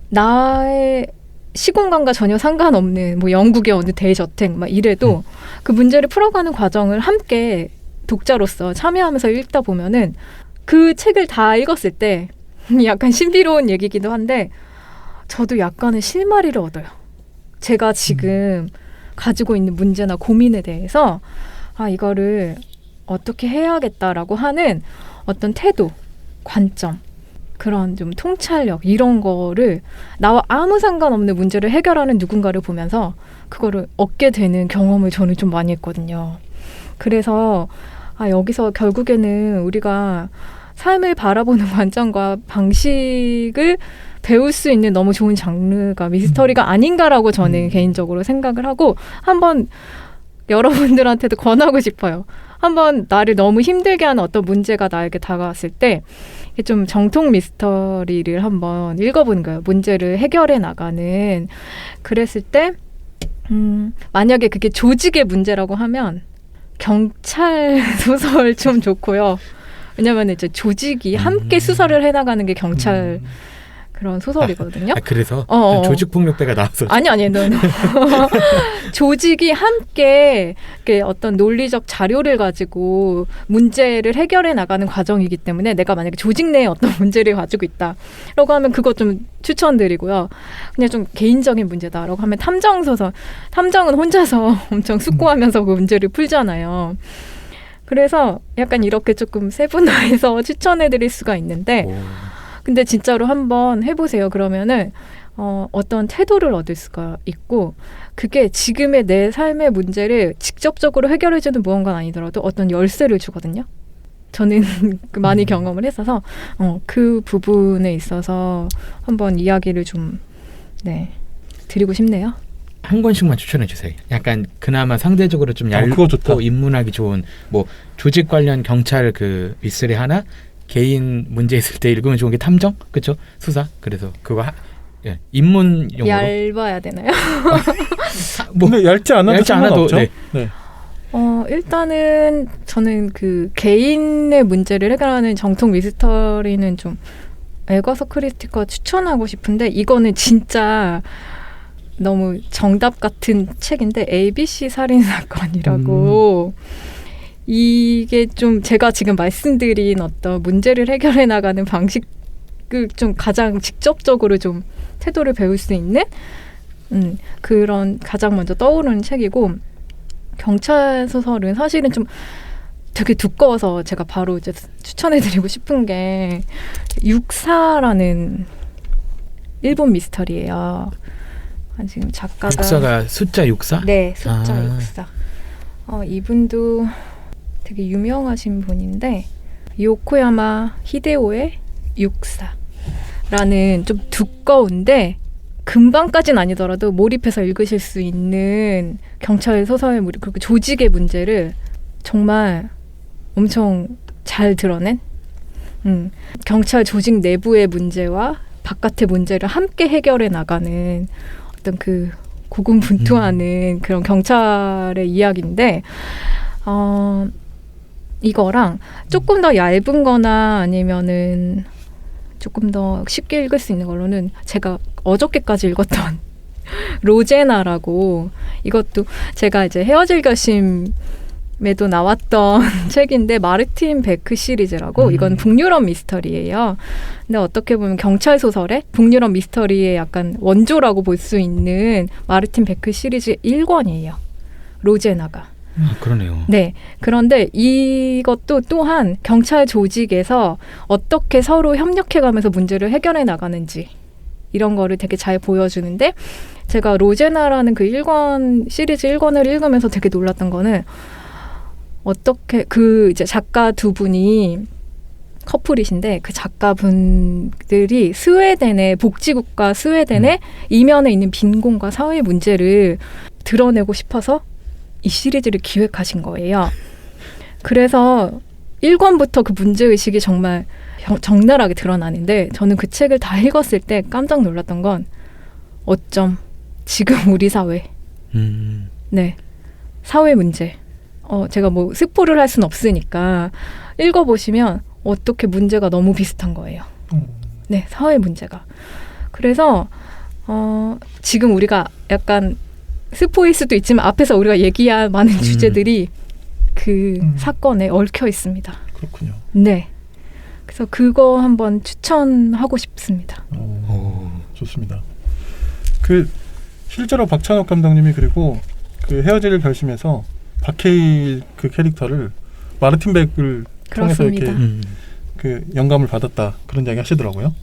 나의 시공간과 전혀 상관없는 뭐 영국의 어느 대저택 막 이래도 그 문제를 풀어가는 과정을 함께 독자로서 참여하면서 읽다 보면은 그 책을 다 읽었을 때 약간 신비로운 얘기기도 한데 저도 약간의 실마리를 얻어요. 제가 지금 가지고 있는 문제나 고민에 대해서 이거를 어떻게 해야겠다라고 하는 어떤 태도, 관점 그런 좀 통찰력 이런 거를 나와 아무 상관없는 문제를 해결하는 누군가를 보면서 그거를 얻게 되는 경험을 저는 좀 많이 했거든요. 그래서 여기서 결국에는 우리가 삶을 바라보는 관점과 방식을 배울 수 있는 너무 좋은 장르가 미스터리가 아닌가라고 저는 개인적으로 생각을 하고 한번 여러분들한테도 권하고 싶어요. 한번 나를 너무 힘들게 하는 어떤 문제가 나에게 다가왔을 때 좀 정통 미스터리를 한번 읽어보는 거예요. 문제를 해결해 나가는. 그랬을 때 만약에 그게 조직의 문제라고 하면 경찰 소설 좀 좋고요. 왜냐하면 이제 조직이 함께 수사를 해나가는 게 경찰 그런 소설이거든요. 그래서 조직폭력배가 나와서 아니 조직이 함께 어떤 논리적 자료를 가지고 문제를 해결해 나가는 과정이기 때문에 내가 만약에 조직 내에 어떤 문제를 가지고 있다라고 하면 그거 좀 추천드리고요. 그냥 좀 개인적인 문제다라고 하면 탐정 소설. 탐정은 혼자서 엄청 숙고하면서 그 문제를 풀잖아요. 그래서 약간 이렇게 조금 세분화해서 추천해드릴 수가 있는데 근데 진짜로 한번 해보세요. 그러면은 어떤 태도를 얻을 수가 있고 그게 지금의 내 삶의 문제를 직접적으로 해결해주는 무언가는 아니더라도 어떤 열쇠를 주거든요. 저는 많이 경험을 했어서 그 부분에 있어서 한번 이야기를 좀 드리고 싶네요. 한 권씩만 추천해 주세요. 약간 그나마 상대적으로 좀 그거 좋다. 얇고 입문하기 좋은 뭐 조직 관련 경찰 그 미스터리 하나, 개인 문제 있을 때 읽으면 좋은 게 탐정, 그렇죠? 수사. 그래서 그거 입문용으로 얇아야 되나요? 근데 얇지 않아도 상관없죠. 네. 일단은 저는 그 개인의 문제를 해결하는 정통 미스터리는 좀 에거서 크리스티가 추천하고 싶은데 이거는 진짜 너무 정답 같은 책인데 ABC 살인 사건이라고 이게 좀 제가 지금 말씀드린 어떤 문제를 해결해 나가는 방식을 좀 가장 직접적으로 좀 태도를 배울 수 있는 그런 가장 먼저 떠오르는 책이고 경찰 소설은 사실은 좀 되게 두꺼워서 제가 바로 이제 추천해드리고 싶은 게 육사라는 일본 미스터리예요. 지금 작가가 육사가 숫자 육사? 네, 숫자 육사. 이분도 되게 유명하신 분인데 요코야마 히데오의 육사라는 좀 두꺼운데 금방까지는 아니더라도 몰입해서 읽으실 수 있는 경찰 소설의 그리고 조직의 문제를 정말 엄청 잘 드러낸 경찰 조직 내부의 문제와 바깥의 문제를 함께 해결해 나가는 어떤 그 고군분투하는 그런 경찰의 이야기인데 이거랑 조금 더 얇은 거나 아니면은 조금 더 쉽게 읽을 수 있는 걸로는 제가 어저께까지 읽었던 로제나라고 이것도 제가 이제 헤어질 결심에도 나왔던 책인데 마르틴 베크 시리즈라고 이건 북유럽 미스터리예요. 근데 어떻게 보면 경찰 소설의 북유럽 미스터리의 약간 원조라고 볼 수 있는 마르틴 베크 시리즈 1권이에요. 로제나가. 그러네요. 네. 그런데 이것도 또한 경찰 조직에서 어떻게 서로 협력해가면서 문제를 해결해 나가는지 이런 거를 되게 잘 보여주는데 제가 로제나라는 그 1권 시리즈 1권을 읽으면서 되게 놀랐던 거는 어떻게 그 이제 작가 두 분이 커플이신데 그 작가분들이 스웨덴의 복지국가 스웨덴의 이면에 있는 빈곤과 사회 문제를 드러내고 싶어서 이 시리즈를 기획하신 거예요. 그래서 1권부터 그 문제의식이 정말 적나라하게 드러나는데 저는 그 책을 다 읽었을 때 깜짝 놀랐던 건 어쩜 지금 우리 사회 사회 문제 제가 뭐 스포를 할 수는 없으니까 읽어보시면 어떻게 문제가 너무 비슷한 거예요. 네, 사회 문제가. 그래서 지금 우리가 약간 스포일 수도 있지만 앞에서 우리가 얘기한 많은 주제들이 그 사건에 얽혀 있습니다. 그렇군요. 네. 그래서 그거 한번 추천하고 싶습니다. 좋습니다. 그 실제로 박찬욱 감독님이 그리고 그 헤어질 결심에서 박해일 그 캐릭터를 마르틴 백을 통해서 그렇습니다. 이렇게 그 영감을 받았다 그런 이야기 하시더라고요.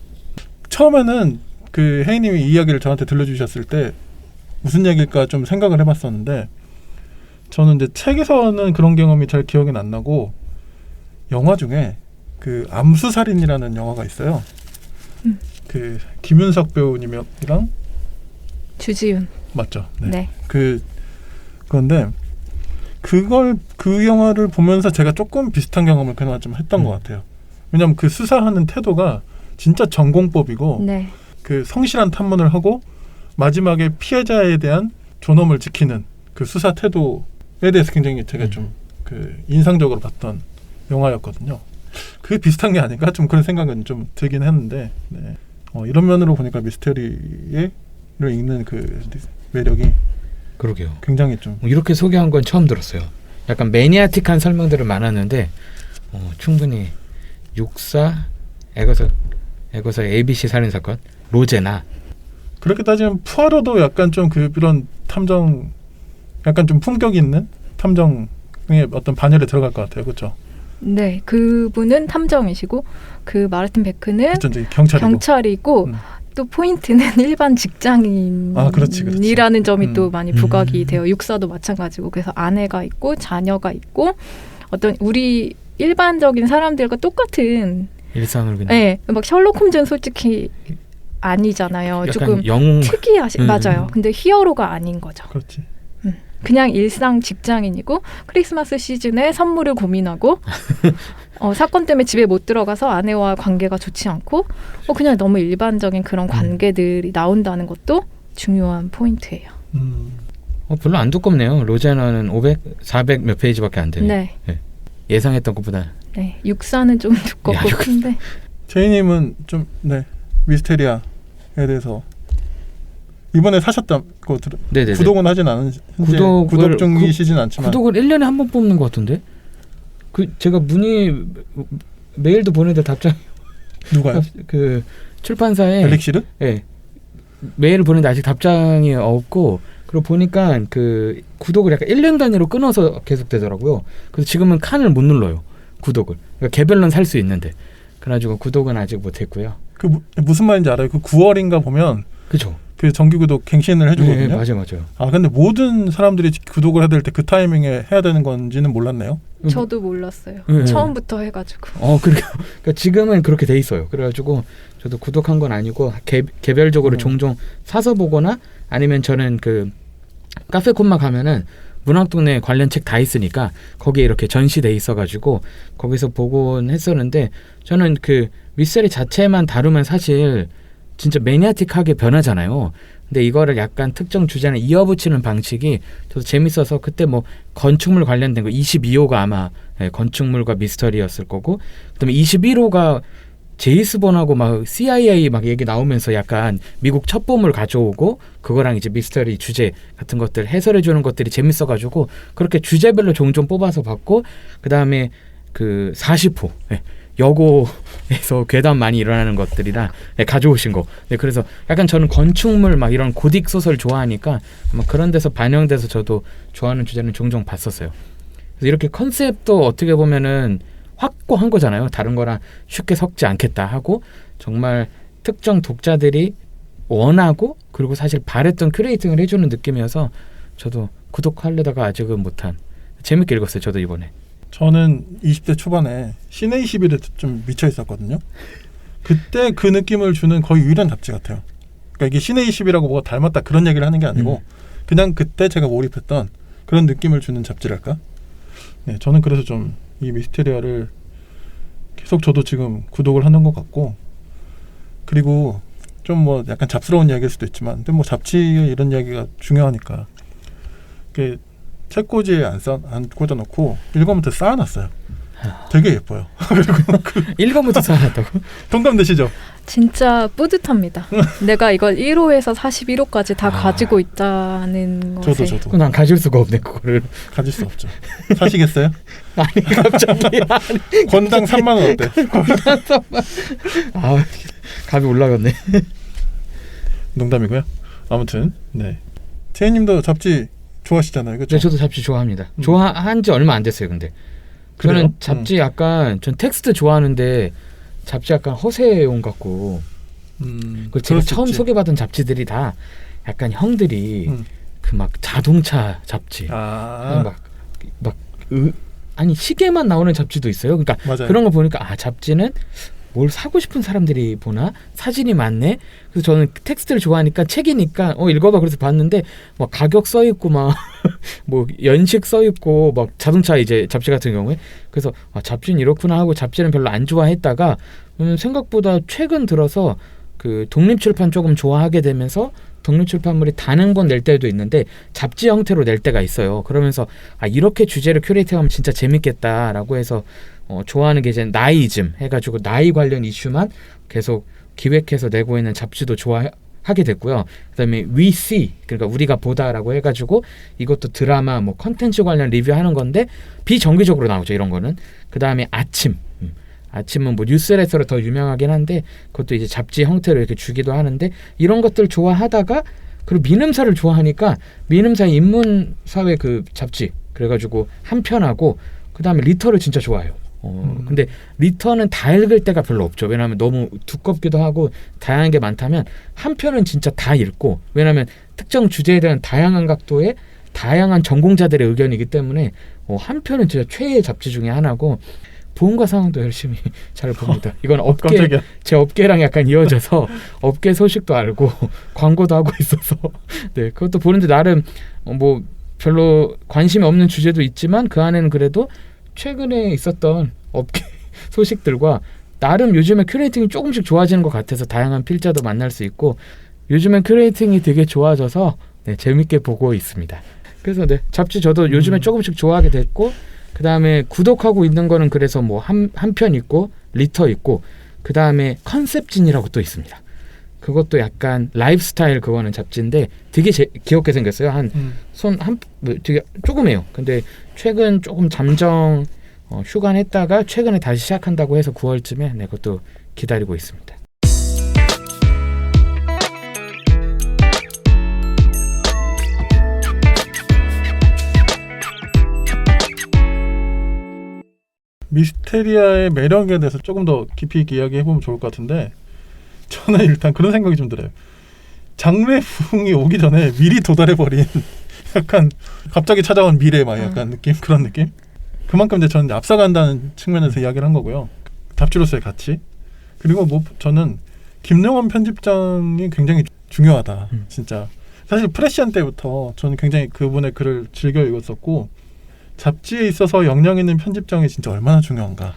처음에는 그 혜인님이 이 이야기를 저한테 들려주셨을 때 무슨 얘기일까 좀 생각을 해봤었는데 저는 이제 책에서는 그런 경험이 잘 기억이 안 나고 영화 중에 그 암수살인이라는 영화가 있어요. 그 김윤석 배우님이랑 주지훈. 맞죠? 네. 그런데 그 영화를 보면서 제가 조금 비슷한 경험을 그나마 좀 했던 것 같아요. 왜냐하면 그 수사하는 태도가 진짜 전공법이고 네. 그 성실한 탐문을 하고 마지막에 피해자에 대한 존엄을 지키는 그 수사 태도에 대해서 굉장히 제가 좀 그 인상적으로 봤던 영화였거든요. 그게 비슷한 게 아닌가 좀 그런 생각은 좀 들긴 했는데 네. 이런 면으로 보니까 미스테리를 읽는 그 매력이 그러게요. 굉장히 좀 이렇게 소개한 건 처음 들었어요. 약간 매니아틱한 설명들은 많았는데 충분히 육사, 에거서 ABC 살인사건, 로제나 그렇게 따지면 푸아로도 약간 좀 그런 탐정 약간 좀 품격 있는 탐정의 어떤 반열에 들어갈 것 같아요. 그렇죠? 네, 그분은 탐정이시고 그 마르틴 베크는 그쵸, 이제 경찰이고. 또 포인트는 일반 직장인이라는 그렇지. 점이 또 많이 부각이 돼요. 육사도 마찬가지고 그래서 아내가 있고 자녀가 있고 어떤 우리 일반적인 사람들과 똑같은 일상을 그냥 네, 막 셜록 홈즈는 솔직히 아니잖아요. 약간 조금 영웅 맞아요. 근데 히어로가 아닌 거죠. 그렇지. 그냥 일상 직장인이고 크리스마스 시즌에 선물을 고민하고 사건 때문에 집에 못 들어가서 아내와 관계가 좋지 않고 그냥 너무 일반적인 그런 관계들이 나온다는 것도 중요한 포인트예요. 별로 안 두껍네요. 로제나는 400 몇 페이지밖에 안 되네. 네. 네. 예상했던 것보다. 네, 육사는 좀 두껍고 큰데. 제이님은 좀 미스테리아에 대해서 이번에 사셨다고 네네네. 구독은 하진 않은 현재 구독 중이시진 않지만 구독을 1년에 한 번 뽑는 것 같은데 제가 메일도 보내는데 답장 누가요? 그 출판사에 갤럭시를? 네, 메일을 보내는데 아직 답장이 없고 그리고 보니까 그 구독을 약간 1년 단위로 끊어서 계속 되더라고요. 그래서 지금은 칸을 못 눌러요. 구독을. 그러니까 개별로는 살 수 있는데 그래가지고 구독은 아직 못했고요. 그 무슨 말인지 알아요? 그 9월인가 보면 그죠. 그 정기 구독 갱신을 해주거든요. 네, 맞아요. 근데 모든 사람들이 구독을 해야 될 때 그 타이밍에 해야 되는 건지는 몰랐네요. 저도 몰랐어요. 네. 처음부터 해가지고. 그러니까 지금은 그렇게 돼 있어요. 그래가지고 저도 구독한 건 아니고 개별적으로 종종 사서 보거나 아니면 저는 그 카페콤마 가면은 문학동네 관련 책 다 있으니까 거기에 이렇게 전시돼 있어가지고 거기서 보곤 했었는데 저는 그 미스터리 자체만 다루면 사실 진짜 매니아틱하게 변하잖아요. 근데 이거를 약간 특정 주제를 이어붙이는 방식이 저도 재밌어서 그때 뭐 건축물 관련된 거 22호가 아마 건축물과 미스터리였을 거고 그다음에 21호가 제이스 본하고 막 CIA 막 얘기 나오면서 약간 미국 첩보물 가져오고 그거랑 이제 미스터리 주제 같은 것들 해설해 주는 것들이 재밌어가지고 그렇게 주제별로 종종 뽑아서 봤고 그다음에 그 40호 여고에서 괴담 많이 일어나는 것들이랑 가져오신 거. 그래서 약간 저는 건축물 막 이런 고딕 소설 좋아하니까 막 그런 데서 반영돼서 저도 좋아하는 주제는 종종 봤었어요. 그래서 이렇게 컨셉도 어떻게 보면은 확고한 거잖아요. 다른 거랑 쉽게 섞지 않겠다 하고 정말 특정 독자들이 원하고 그리고 사실 바랬던 큐레이팅을 해주는 느낌이어서 저도 구독하려다가 아직은 못한 재밌게 읽었어요. 저도 이번에. 저는 20대 초반에 시내 21에 좀 미쳐 있었거든요. 그때 그 느낌을 주는 거의 유일한 잡지 같아요. 그러니까 이게 시내 21하고 뭐가 닮았다 그런 얘기를 하는 게 아니고 그냥 그때 제가 몰입했던 그런 느낌을 주는 잡지랄까? 네, 저는 그래서 좀 이 미스테리아를 계속 저도 지금 구독을 하는 것 같고 그리고 좀 뭐 약간 잡스러운 이야기일 수도 있지만 근데 뭐 잡지에 이런 이야기가 중요하니까 책꽂이에 안 꽂아놓고 1권부터 쌓아놨어요. 되게 예뻐요. 그리고 1권부터 쌓아놨다고? 동감되시죠? 진짜 뿌듯합니다. 내가 이걸 1호에서 41호까지 다 가지고 있다는 것에. 저도. 그건 난 가질 수가 없네 그거를. 가질 수 없죠. 사시겠어요? 아니 갑자기 권당 3만 원 어때? 권당 3만. 값이 올라갔네. 농담이고요. 아무튼 네. 채희님도 잡지 좋아하시잖아요, 그렇죠? 네, 저도 잡지 좋아합니다. 좋아한 지 얼마 안 됐어요, 근데 그래요? 저는 잡지 약간 전 텍스트 좋아하는데 잡지 약간 허세용 같고 그 제가 그럴 수 처음 있지. 소개받은 잡지들이 다 약간 형들이 그 막 자동차 잡지 아, 아니 시계만 나오는 잡지도 있어요. 그러니까 맞아요. 그런 거 보니까 아 잡지는 뭘 사고 싶은 사람들이 보나 사진이 많네. 그래서 저는 텍스트를 좋아하니까 책이니까 읽어봐 그래서 봤는데 막 가격 써 있고 막 뭐 연식 써 있고 막 자동차 이제 잡지 같은 경우에 그래서 아, 잡지는 이렇구나 하고 잡지는 별로 안 좋아했다가 생각보다 최근 들어서 그 독립출판 조금 좋아하게 되면서 독립출판물이 단행본 낼 때도 있는데 잡지 형태로 낼 때가 있어요. 그러면서 아 이렇게 주제를 큐레이팅하면 진짜 재밌겠다라고 해서 좋아하는 게 이제 나이즘 해가지고 나이 관련 이슈만 계속 기획해서 내고 있는 잡지도 좋아하게 됐고요. 그다음에 We See 그러니까 우리가 보다라고 해가지고 이것도 드라마 뭐 컨텐츠 관련 리뷰하는 건데 비정기적으로 나오죠. 이런 거는. 그다음에 아침은 뭐 뉴스레터로 더 유명하긴 한데 그것도 이제 잡지 형태로 이렇게 주기도 하는데 이런 것들 좋아하다가 그리고 민음사를 좋아하니까 민음사의 인문사회 그 잡지 그래가지고 한 편하고 그 다음에 리터를 진짜 좋아해요. 근데 리터는 다 읽을 때가 별로 없죠. 왜냐하면 너무 두껍기도 하고 다양한 게 많다면 한 편은 진짜 다 읽고 왜냐하면 특정 주제에 대한 다양한 각도의 다양한 전공자들의 의견이기 때문에 한 편은 진짜 최애 잡지 중에 하나고 보험과 상황도 열심히 잘 봅니다. 이건 깜짝이야. 제 업계랑 약간 이어져서 업계 소식도 알고 광고도 하고 있어서 네 그것도 보는데 나름 뭐 별로 관심이 없는 주제도 있지만 그 안에는 그래도 최근에 있었던 업계 소식들과 나름 요즘에 큐레이팅이 조금씩 좋아지는 것 같아서 다양한 필자도 만날 수 있고 요즘엔 큐레이팅이 되게 좋아져서 네, 재밌게 보고 있습니다. 그래서 네 잡지 저도 요즘에 조금씩 좋아하게 됐고 그 다음에 구독하고 있는 거는 그래서 뭐 한 편 있고 리터 있고 그 다음에 컨셉진이라고 또 있습니다. 그것도 약간 라이프스타일 그거는 잡지인데 되게 귀엽게 생겼어요. 한 손 한 되게 조그매요. 근데 최근 조금 잠정 휴관했다가 최근에 다시 시작한다고 해서 9월쯤에 네, 그것도 기다리고 있습니다. 미스테리아의 매력에 대해서 조금 더 깊이 있게 이야기해보면 좋을 것 같은데 저는 일단 그런 생각이 좀 들어요. 장르의 부흥이 오기 전에 미리 도달해버린 약간 갑자기 찾아온 미래 막 약간 느낌 그런 느낌. 그만큼 이제 저는 앞서간다는 측면에서 이야기를 한 거고요. 잡지로서의 가치 그리고 뭐 저는 김영원 편집장이 굉장히 중요하다. 진짜 사실 프레시안 때부터 저는 굉장히 그분의 글을 즐겨 읽었었고 잡지에 있어서 역량 있는 편집장이 진짜 얼마나 중요한가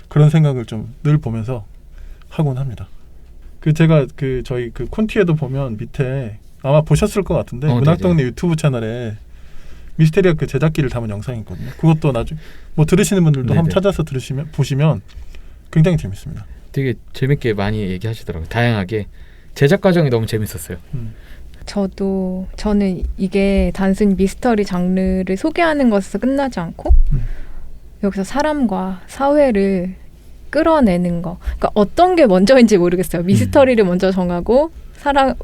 그런 생각을 좀 늘 보면서 하곤 합니다. 그 제가 그 저희 그 콘티에도 보면 밑에 아마 보셨을 것 같은데 문학동네 유튜브 채널에 미스테리아 그 제작기를 담은 영상이 있거든요. 그것도 나중에 뭐 들으시는 분들도 네네. 한번 찾아서 보시면 굉장히 재밌습니다. 되게 재밌게 많이 얘기하시더라고요. 다양하게 제작 과정이 너무 재밌었어요. 저는 이게 단순히 미스터리 장르를 소개하는 것에서 끝나지 않고 여기서 사람과 사회를 끌어내는 거. 그러니까 어떤 게 먼저인지 모르겠어요. 미스터리를 먼저 정하고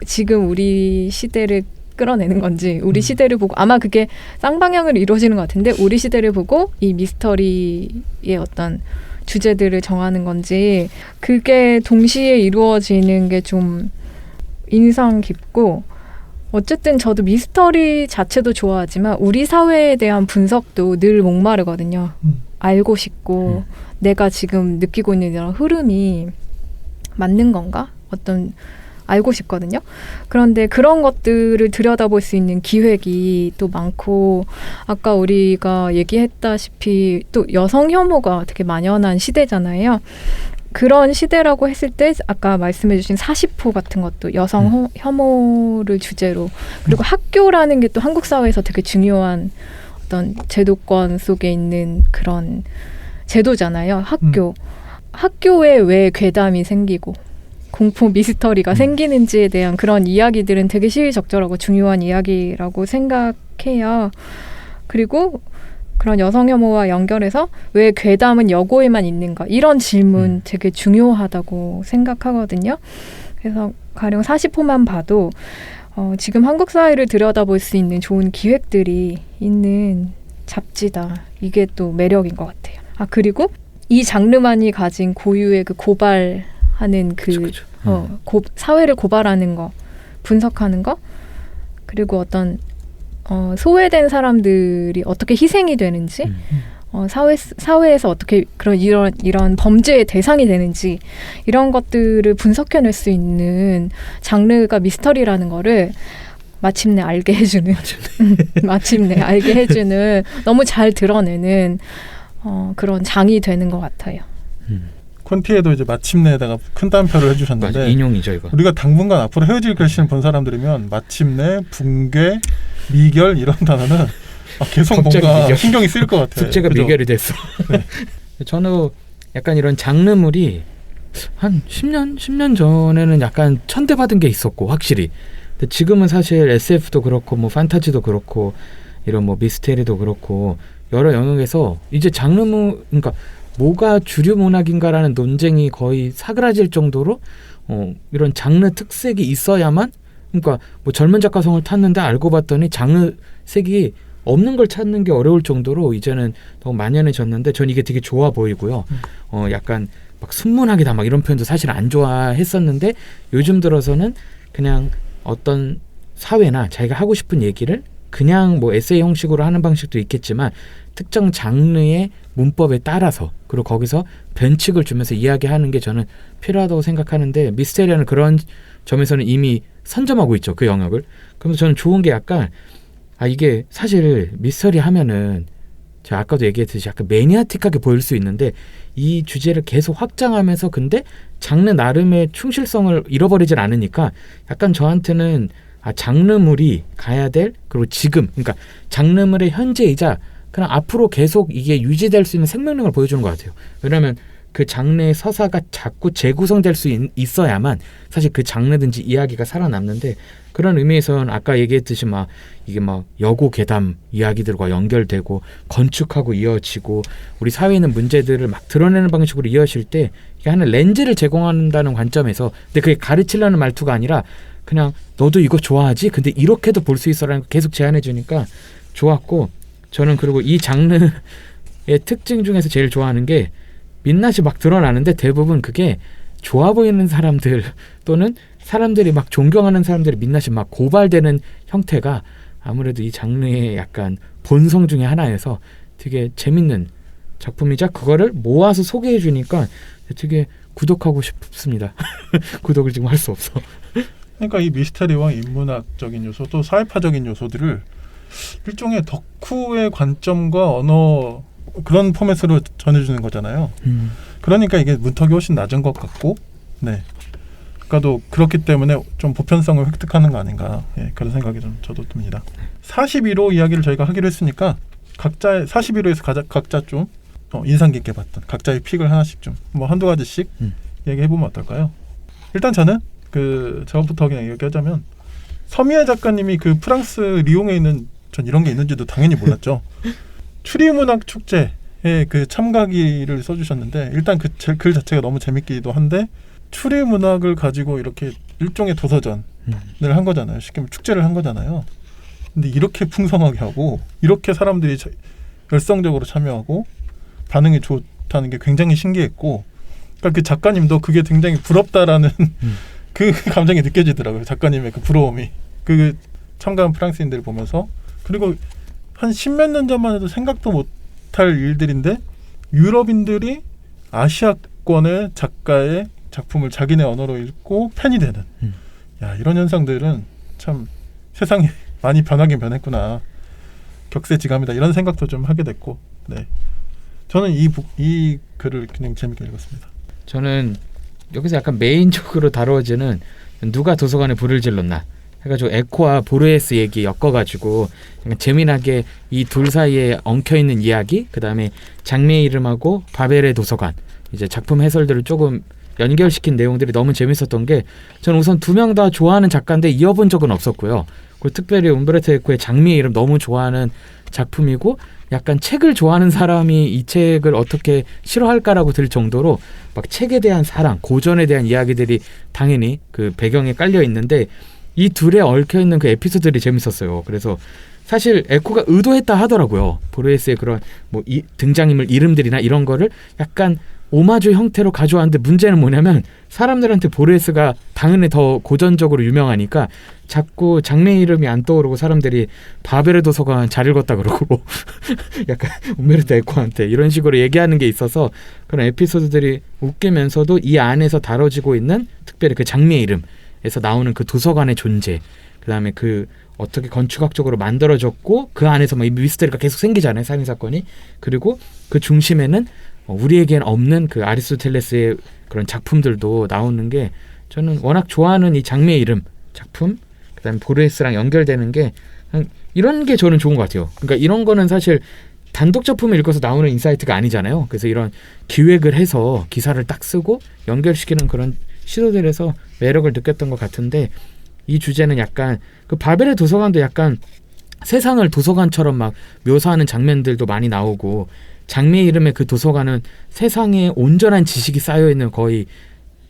지금 우리 시대를 끌어내는 건지 우리 시대를 보고 아마 그게 쌍방향으로 이루어지는 것 같은데 우리 시대를 보고 이 미스터리의 어떤 주제들을 정하는 건지 그게 동시에 이루어지는 게 좀 인상 깊고 어쨌든 저도 미스터리 자체도 좋아하지만 우리 사회에 대한 분석도 늘 목마르거든요. 알고 싶고 내가 지금 느끼고 있는 이런 흐름이 맞는 건가? 어떤 알고 싶거든요. 그런데 그런 것들을 들여다볼 수 있는 기획이 또 많고 아까 우리가 얘기했다시피 또 여성 혐오가 되게 만연한 시대잖아요. 그런 시대라고 했을 때 아까 말씀해주신 40호 같은 것도 여성 혐오를 주제로 그리고 학교라는 게 또 한국 사회에서 되게 중요한 어떤 제도권 속에 있는 그런 제도잖아요. 학교에 왜 괴담이 생기고 공포 미스터리가 생기는지에 대한 그런 이야기들은 되게 시의적절하고 중요한 이야기라고 생각해요. 그리고 그런 여성 혐오와 연결해서 왜 괴담은 여고에만 있는가 이런 질문 되게 중요하다고 생각하거든요. 그래서 가령 40호만 봐도 지금 한국 사회를 들여다볼 수 있는 좋은 기획들이 있는 잡지다. 이게 또 매력인 것 같아요. 그리고 이 장르만이 가진 고유의 그 고발하는 그 사회를 고발하는 거, 분석하는 거, 그리고 어떤 소외된 사람들이 어떻게 희생이 되는지, 사회에서 어떻게 이런 범죄의 대상이 되는지 이런 것들을 분석해낼 수 있는 장르가 미스터리라는 거를 마침내 알게 해주는 마침내 알게 해주는 너무 잘 드러내는 그런 장이 되는 것 같아요. 콘티에도 이제 마침내에다가 큰 따옴표를 해주셨는데 맞아, 인용이죠 이거. 우리가 당분간 앞으로 헤어질 글씨를 본 사람들이면 마침내, 붕괴, 미결 이런 단어는 계속 뭔가 미결. 신경이 쓰일 것 같아요. 숙제가 그죠? 미결이 됐어. 네. 저는 약간 이런 장르물이 한 10년 전에는 약간 천대받은 게 있었고 확실히. 근데 지금은 사실 SF도 그렇고 뭐 판타지도 그렇고 이런 뭐 미스테리도 그렇고 여러 영역에서 이제 장르물, 그러니까 뭐가 주류 문학인가라는 논쟁이 거의 사그라질 정도로 이런 장르 특색이 있어야만, 그러니까 뭐 젊은 작가성을 탔는데 알고 봤더니 장르 색이 없는 걸 찾는 게 어려울 정도로 이제는 너무 만연해졌는데 전 이게 되게 좋아 보이고요. 약간 막 순문학이다 막 이런 표현도 사실 안 좋아했었는데 요즘 들어서는 그냥 어떤 사회나 자기가 하고 싶은 얘기를 그냥 뭐 에세이 형식으로 하는 방식도 있겠지만 특정 장르의 문법에 따라서 그리고 거기서 변칙을 주면서 이야기하는 게 저는 필요하다고 생각하는데 미스테리아는 그런 점에서는 이미 선점하고 있죠. 그 영역을. 그래서 저는 좋은 게 약간 이게 사실 미스터리 하면은 제가 아까도 얘기했듯이 약간 매니아틱하게 보일 수 있는데 이 주제를 계속 확장하면서 근데 장르 나름의 충실성을 잃어버리질 않으니까 약간 저한테는 장르물이 가야 될, 그리고 지금 그러니까 장르물의 현재이자 그냥 앞으로 계속 이게 유지될 수 있는 생명력을 보여주는 것 같아요. 왜냐하면 그 장르의 서사가 자꾸 재구성될 수 있어야만 사실 그 장르든지 이야기가 살아남는데, 그런 의미에서는 아까 얘기했듯이 막 이게 막 여고 괴담 이야기들과 연결되고 건축하고 이어지고 우리 사회에 있는 문제들을 막 드러내는 방식으로 이어질 때 이게 하는 렌즈를 제공한다는 관점에서, 근데 그게 가르치려는 말투가 아니라 그냥 너도 이거 좋아하지? 근데 이렇게도 볼 수 있어라는 거 계속 제안해 주니까 좋았고, 저는 그리고 이 장르의 특징 중에서 제일 좋아하는 게 민낯이 막 드러나는데 대부분 그게 좋아 보이는 사람들 또는 사람들이 막 존경하는 사람들의 민낯이 막 고발되는 형태가 아무래도 이 장르의 약간 본성 중에 하나여서 되게 재밌는 작품이자 그거를 모아서 소개해 주니까 되게 구독하고 싶습니다. 구독을 지금 할 수 없어. 그러니까 이 미스터리와 인문학적인 요소 또 사회파적인 요소들을 일종의 덕후의 관점과 언어 그런 포맷으로 전해주는 거잖아요. 그러니까 이게 문턱이 훨씬 낮은 것 같고, 네. 그러니까도 그렇기 때문에 좀 보편성을 획득하는 거 아닌가, 그런 생각이 좀 저도 듭니다. 41호 이야기를 저희가 하기로 했으니까 각자 41호에서 각자 좀 인상 깊게 봤던 각자의 픽을 하나씩 좀 뭐 한두 가지씩 얘기해 보면 어떨까요? 일단 저는 저부터 그냥 얘기하자면 서미애 작가님이 그 프랑스 리옹에 있는, 전 이런 게 있는지도 당연히 몰랐죠. 추리문학 축제에 그 참가기를 써주셨는데 일단 그 글 자체가 너무 재밌기도 한데 추리문학을 가지고 이렇게 일종의 도서전을 한 거잖아요. 쉽게 말하면 축제를 한 거잖아요. 근데 이렇게 풍성하게 하고 이렇게 사람들이 열성적으로 참여하고 반응이 좋다는 게 굉장히 신기했고, 그러니까 그 작가님도 그게 굉장히 부럽다라는 그 감정이 느껴지더라고요. 작가님의 그 부러움이. 그 참가한 프랑스인들을 보면서. 그리고 한 10몇 년 전만 해도 생각도 못할 일들인데 유럽인들이 아시아권의 작가의 작품을 자기네 언어로 읽고 팬이 되는, 이런 현상들은 참 세상이 많이 변하긴 변했구나, 격세지감이다, 이런 생각도 좀 하게 됐고, 네. 저는 이 글을 그냥 재밌게 읽었습니다. 저는 여기서 약간 메인적으로 다루어지는 누가 도서관에 불을 질렀나 해가지고 에코와 보르헤스 얘기 엮어가지고 약간 재미나게 이 둘 사이에 엉켜있는 이야기, 그 다음에 장미의 이름하고 바벨의 도서관, 이제 작품 해설들을 조금 연결시킨 내용들이 너무 재밌었던 게, 저는 우선 두 명 다 좋아하는 작가인데 이어본 적은 없었고요. 그리고 특별히 움베르토 에코의 장미의 이름 너무 좋아하는 작품이고, 약간 책을 좋아하는 사람이 이 책을 어떻게 싫어할까라고 들 정도로 막 책에 대한 사랑, 고전에 대한 이야기들이 당연히 그 배경에 깔려 있는데 이 둘에 얽혀 있는 그 에피소드들이 재밌었어요. 그래서 사실 에코가 의도했다 하더라고요. 보르헤스의 그런 뭐 등장인물 이름들이나 이런 거를 약간 오마주 형태로 가져왔는데 문제는 뭐냐면 사람들한테 보르헤스가 당연히 더 고전적으로 유명하니까 자꾸 장르 이름이 안 떠오르고 사람들이 바벨의 도서관 잘 읽었다 그러고 약간 umberto 에코한테 이런 식으로 얘기하는 게 있어서 그런 에피소드들이 웃기면서도 이 안에서 다뤄지고 있는 특별히 그 장르의 이름에서 나오는 그 도서관의 존재, 그다음에 그 어떻게 건축학적으로 만들어졌고 그 안에서 막 이 미스터리가 계속 생기잖아요. 살인사건이. 그리고 그 중심에는 우리에겐 없는 그 아리스토텔레스의 그런 작품들도 나오는 게 저는 워낙 좋아하는 이 장르의 이름 작품, 그다음에 보르헤스랑 연결되는 게 이런 게 저는 좋은 것 같아요. 그러니까 이런 거는 사실 단독 작품을 읽어서 나오는 인사이트가 아니잖아요. 그래서 이런 기획을 해서 기사를 딱 쓰고 연결시키는 그런 시도들에서 매력을 느꼈던 것 같은데, 이 주제는 약간 그 바벨의 도서관도 약간 세상을 도서관처럼 막 묘사하는 장면들도 많이 나오고, 장미의 이름의 그 도서관은 세상에 온전한 지식이 쌓여있는 거의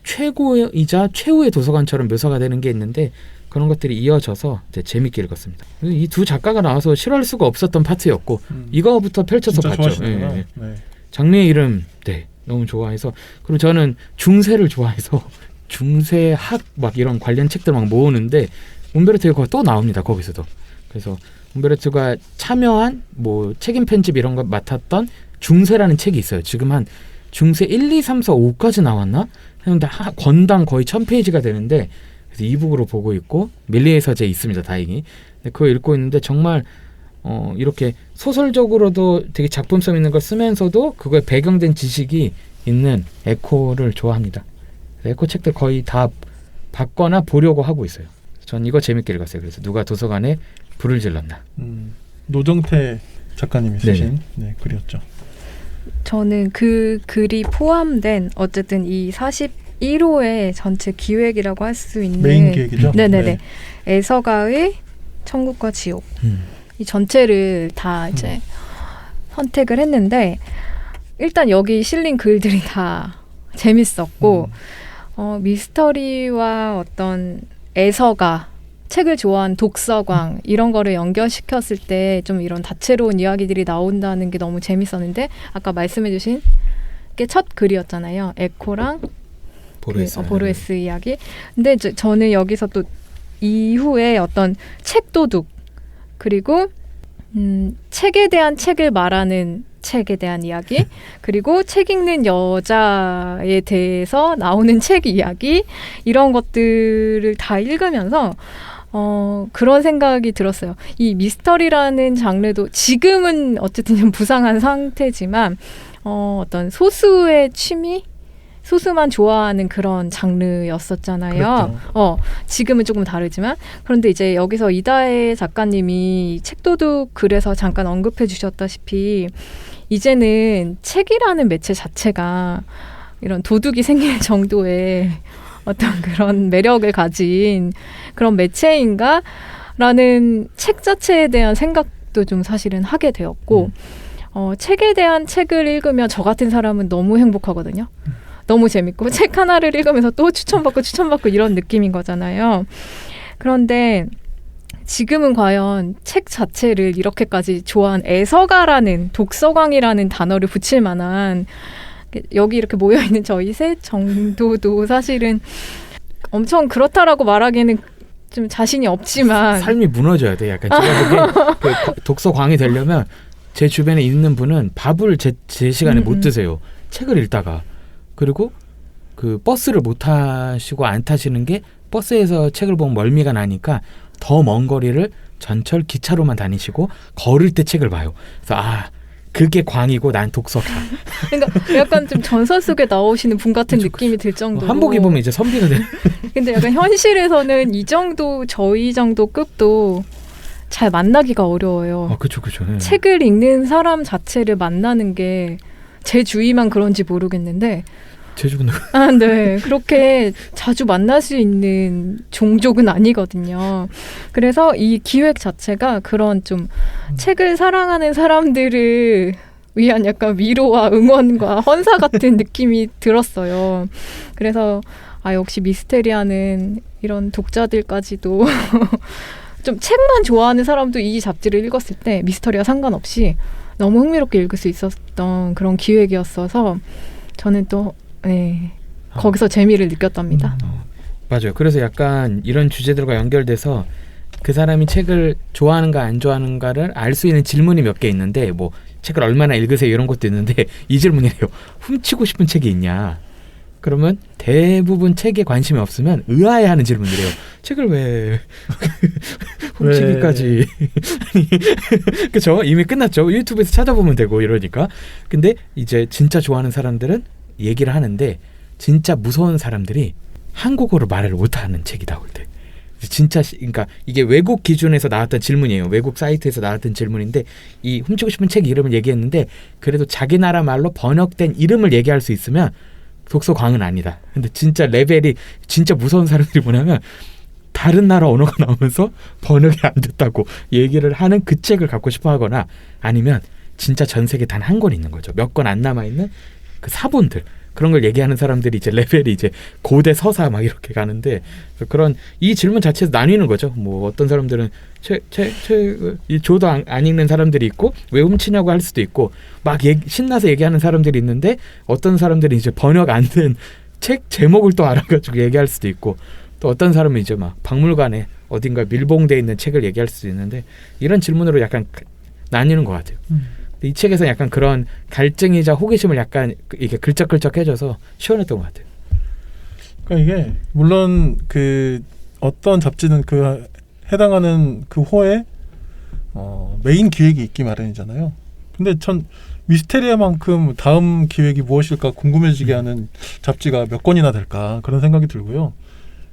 최고이자 최후의 도서관처럼 묘사가 되는 게 있는데, 그런 것들이 이어져서 이제 재밌게 읽었습니다. 이 두 작가가 나와서 싫어할 수가 없었던 파트였고 이거부터 펼쳐서 봤죠. 네. 네. 장미의 이름 너무 좋아해서, 그리고 저는 중세를 좋아해서 중세학 막 이런 관련 책들 막 모으는데 umberto 에코가 또 나옵니다. 거기서도. 그래서 umberto가 참여한 뭐 책임 편집 이런 거 맡았던 중세라는 책이 있어요. 지금 한 중세 1, 2, 3, 4, 5까지 나왔나? 했는데 권당 거의 1000페이지가 되는데, 그래서 이북으로 보고 있고 밀리의 서재에 있습니다. 다행히. 그거 읽고 있는데 정말 이렇게 소설적으로도 되게 작품성 있는 걸 쓰면서도 그거에 배경된 지식이 있는 에코를 좋아합니다. 에코 책들 거의 다 받거나 보려고 하고 있어요. 전 이거 재밌게 읽었어요. 그래서 누가 도서관에 불을 질렀나. 노정태 작가님이 쓰신 글이었죠. 저는 그 글이 포함된 어쨌든 이 41호의 전체 기획이라고 할 수 있는 메인 기획이죠. 네네네. 애서가의 천국과 지옥 이 전체를 다 이제 선택을 했는데, 일단 여기 실린 글들이 다 재밌었고 미스터리와 어떤 애서가, 책을 좋아하는 독서광 이런 거를 연결시켰을 때 좀 이런 다채로운 이야기들이 나온다는 게 너무 재밌었는데, 아까 말씀해주신 게 첫 글이었잖아요. 에코랑 보르헤스 이야기. 근데 저는 여기서 또 이후에 어떤 책 도둑, 그리고 책에 대한 책을 말하는 책에 대한 이야기, 그리고 책 읽는 여자에 대해서 나오는 책 이야기, 이런 것들을 다 읽으면서 그런 생각이 들었어요. 이 미스터리라는 장르도 지금은 어쨌든 좀 부상한 상태지만 어떤 소수의 취미? 소수만 좋아하는 그런 장르였었잖아요. 지금은 조금 다르지만. 그런데 이제 여기서 이다혜 작가님이 책도둑 글에서 잠깐 언급해 주셨다시피 이제는 책이라는 매체 자체가 이런 도둑이 생길 정도의 어떤 그런 매력을 가진 그런 매체인가? 라는 책 자체에 대한 생각도 좀 사실은 하게 되었고, 책에 대한 책을 읽으면 저 같은 사람은 너무 행복하거든요. 너무 재밌고 책 하나를 읽으면서 또 추천받고 이런 느낌인 거잖아요. 그런데 지금은 과연 책 자체를 이렇게까지 좋아한 애서가라는, 독서광이라는 단어를 붙일 만한, 여기 이렇게 모여있는 저희 셋 정도도 사실은 엄청 그렇다라고 말하기에는 좀 자신이 없지만 삶이 무너져야 돼. 약간 제가 보기에 그 독서광이 되려면 제 주변에 있는 분은 밥을 제 시간에 못 드세요. 책을 읽다가. 그리고 그 버스를 못 타시고 안 타시는 게, 버스에서 책을 보면 멀미가 나니까 더 먼 거리를 전철 기차로만 다니시고 걸을 때 책을 봐요. 그래서 그게 광이고 난 독서가. 그러니까 약간 좀 전설 속에 나오시는 분 같은 느낌이 들 정도로. 한복 입으면 이제 선비가 돼. 근데 약간 현실에서는 이 정도, 저희 정도 급도 잘 만나기가 어려워요. 그렇죠. 네. 책을 읽는 사람 자체를 만나는 게 제 주위만 그런지 모르겠는데 제주분 네. 그렇게 자주 만날 수 있는 종족은 아니거든요. 그래서 이 기획 자체가 그런 좀 책을 사랑하는 사람들을 위한 약간 위로와 응원과 헌사 같은 느낌이 들었어요. 그래서 역시 미스테리아는 이런 독자들까지도 좀 책만 좋아하는 사람도 이 잡지를 읽었을 때 미스터리와 상관없이 너무 흥미롭게 읽을 수 있었던 그런 기획이었어서 저는 또 거기서 재미를 느꼈답니다. 맞아요. 그래서 약간 이런 주제들과 연결돼서 그 사람이 책을 좋아하는가 안 좋아하는가를 알 수 있는 질문이 몇 개 있는데 뭐 책을 얼마나 읽으세요 이런 것도 있는데 이 질문이래요. 훔치고 싶은 책이 있냐? 그러면 대부분 책에 관심이 없으면 의아해하는 질문이래요. 책을 왜 훔치기까지? 그렇죠? 이미 끝났죠. 유튜브에서 찾아보면 되고 이러니까. 근데 이제 진짜 좋아하는 사람들은 얘기를 하는데 진짜 무서운 사람들이 한국어로 말을 못하는 책이 나올 때. 진짜 그러니까 이게 외국 기준에서 나왔던 질문이에요. 외국 사이트에서 나왔던 질문인데 이 훔치고 싶은 책 이름을 얘기했는데 그래도 자기 나라 말로 번역된 이름을 얘기할 수 있으면 독서광은 아니다. 근데 진짜 레벨이 진짜 무서운 사람들이 뭐냐면 다른 나라 언어가 나오면서 번역이 안 됐다고 얘기를 하는 그 책을 갖고 싶어 하거나 아니면 진짜 전 세계 단 한 권 있는 거죠. 몇 권 안 남아있는 그 사본들. 그런 걸 얘기하는 사람들이 이제 레벨이 이제 고대 서사 막 이렇게 가는데 그런 이 질문 자체에서 나뉘는 거죠. 뭐 어떤 사람들은 줘도 안 읽는 사람들이 있고 왜 훔치냐고 할 수도 있고 막 신나서 얘기하는 사람들이 있는데 어떤 사람들이 이제 번역 안 된 책 제목을 또 알아가지고 얘기할 수도 있고 또 어떤 사람은 이제 막 박물관에 어딘가 밀봉돼 있는 책을 얘기할 수도 있는데 이런 질문으로 약간 나뉘는 것 같아요. 이 책에서 약간 그런 갈증이자 호기심을 약간 이게 글적글적해져서 시원했던 것 같아요. 그러니까 이게 물론 그 어떤 잡지는 그 해당하는 그 호에 메인 기획이 있기 마련이잖아요. 근데 전 미스테리아만큼 다음 기획이 무엇일까 궁금해지게 하는 잡지가 몇 권이나 될까 그런 생각이 들고요.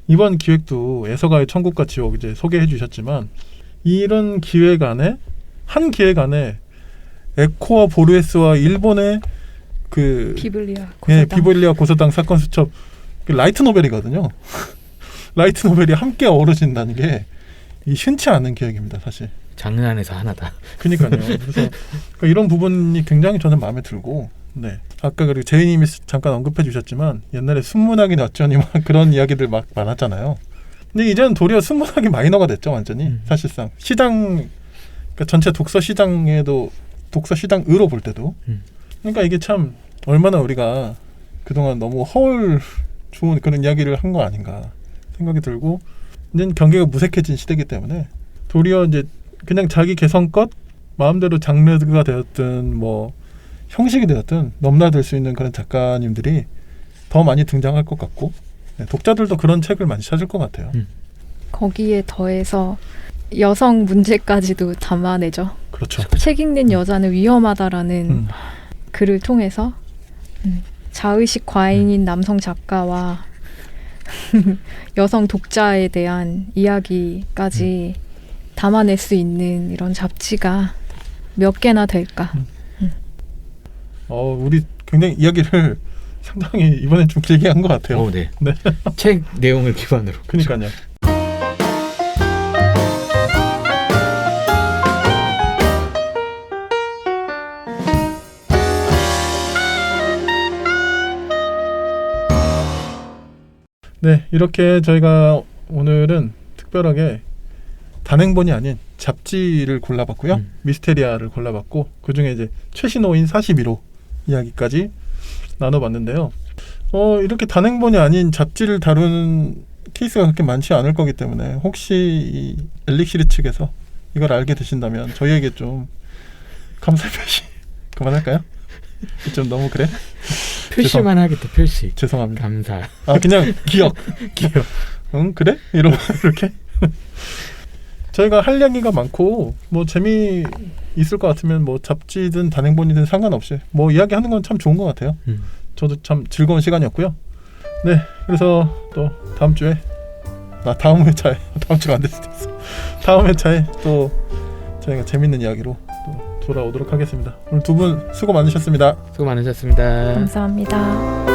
이번 기획도 애서가의 천국과 지옥 이제 소개해 주셨지만 이런 기획 안에 한 기획 안에 에코와 보르헤스와 일본의 그 비블리아 고서당. 비블리아 고서당 사건 수첩 라이트 노벨이거든요. 라이트 노벨이 함께 어우러진다는 게 이 흔치 않은 기획입니다, 사실. 장르 안에서 하나다. 그러니까요. 그래서 그러니까 이런 부분이 굉장히 저는 마음에 들고, 네. 아까 그리고 제이님이 잠깐 언급해 주셨지만 옛날에 순문학이 어쩌니 막 그런 이야기들 막 많았잖아요. 근데 이제는 도리어 순문학이 마이너가 됐죠, 완전히. 사실상 시장, 그러니까 전체 독서 시장에도 독서 시장으로 볼 때도. 그러니까 이게 참 얼마나 우리가 그동안 너무 허울 좋은 그런 이야기를 한 거 아닌가 생각이 들고 이제는 경계가 무색해진 시대이기 때문에 도리어 이제 그냥 자기 개성껏 마음대로 장르가 되었든 뭐 형식이 되었든 넘나들 수 있는 그런 작가님들이 더 많이 등장할 것 같고 독자들도 그런 책을 많이 찾을 것 같아요. 거기에 더해서 여성 문제까지도 담아내죠. 그렇죠. 책 읽는 여자는 위험하다라는 글을 통해서 자의식 과잉인 남성 작가와 여성 독자에 대한 이야기까지 담아낼 수 있는 이런 잡지가 몇 개나 될까. 우리 굉장히 이야기를 상당히 이번엔 좀 길게 한 것 같아요. 네. 네. 책 내용을 기반으로. 그러니까요. 네, 이렇게 저희가 오늘은 특별하게 단행본이 아닌 잡지를 골라봤고요. 미스테리아를 골라봤고 그중에 이제 최신호인 41호 이야기까지 나눠봤는데요. 이렇게 단행본이 아닌 잡지를 다루는 케이스가 그렇게 많지 않을 거기 때문에 혹시 이 엘릭시르 측에서 이걸 알게 되신다면 저희에게 좀 감사의 표시 그만할까요? 좀 너무 그래? 표시만 하겠다. 표시. 죄송합니다. 감사. 그냥 기억. 응 그래? 이렇게 저희가 할 이야기가 많고 뭐 재미 있을 것 같으면 뭐 잡지든 단행본이든 상관없이 뭐 이야기하는 건 참 좋은 것 같아요. 저도 참 즐거운 시간이었고요. 네, 그래서 또 다음 주에 다음 회차에 다음 주가 안 될 수도 있어. 다음 회차에 또 저희가 재밌는 이야기로 또 돌아오도록 하겠습니다. 오늘 두 분 수고 많으셨습니다. 수고 많으셨습니다. 감사합니다.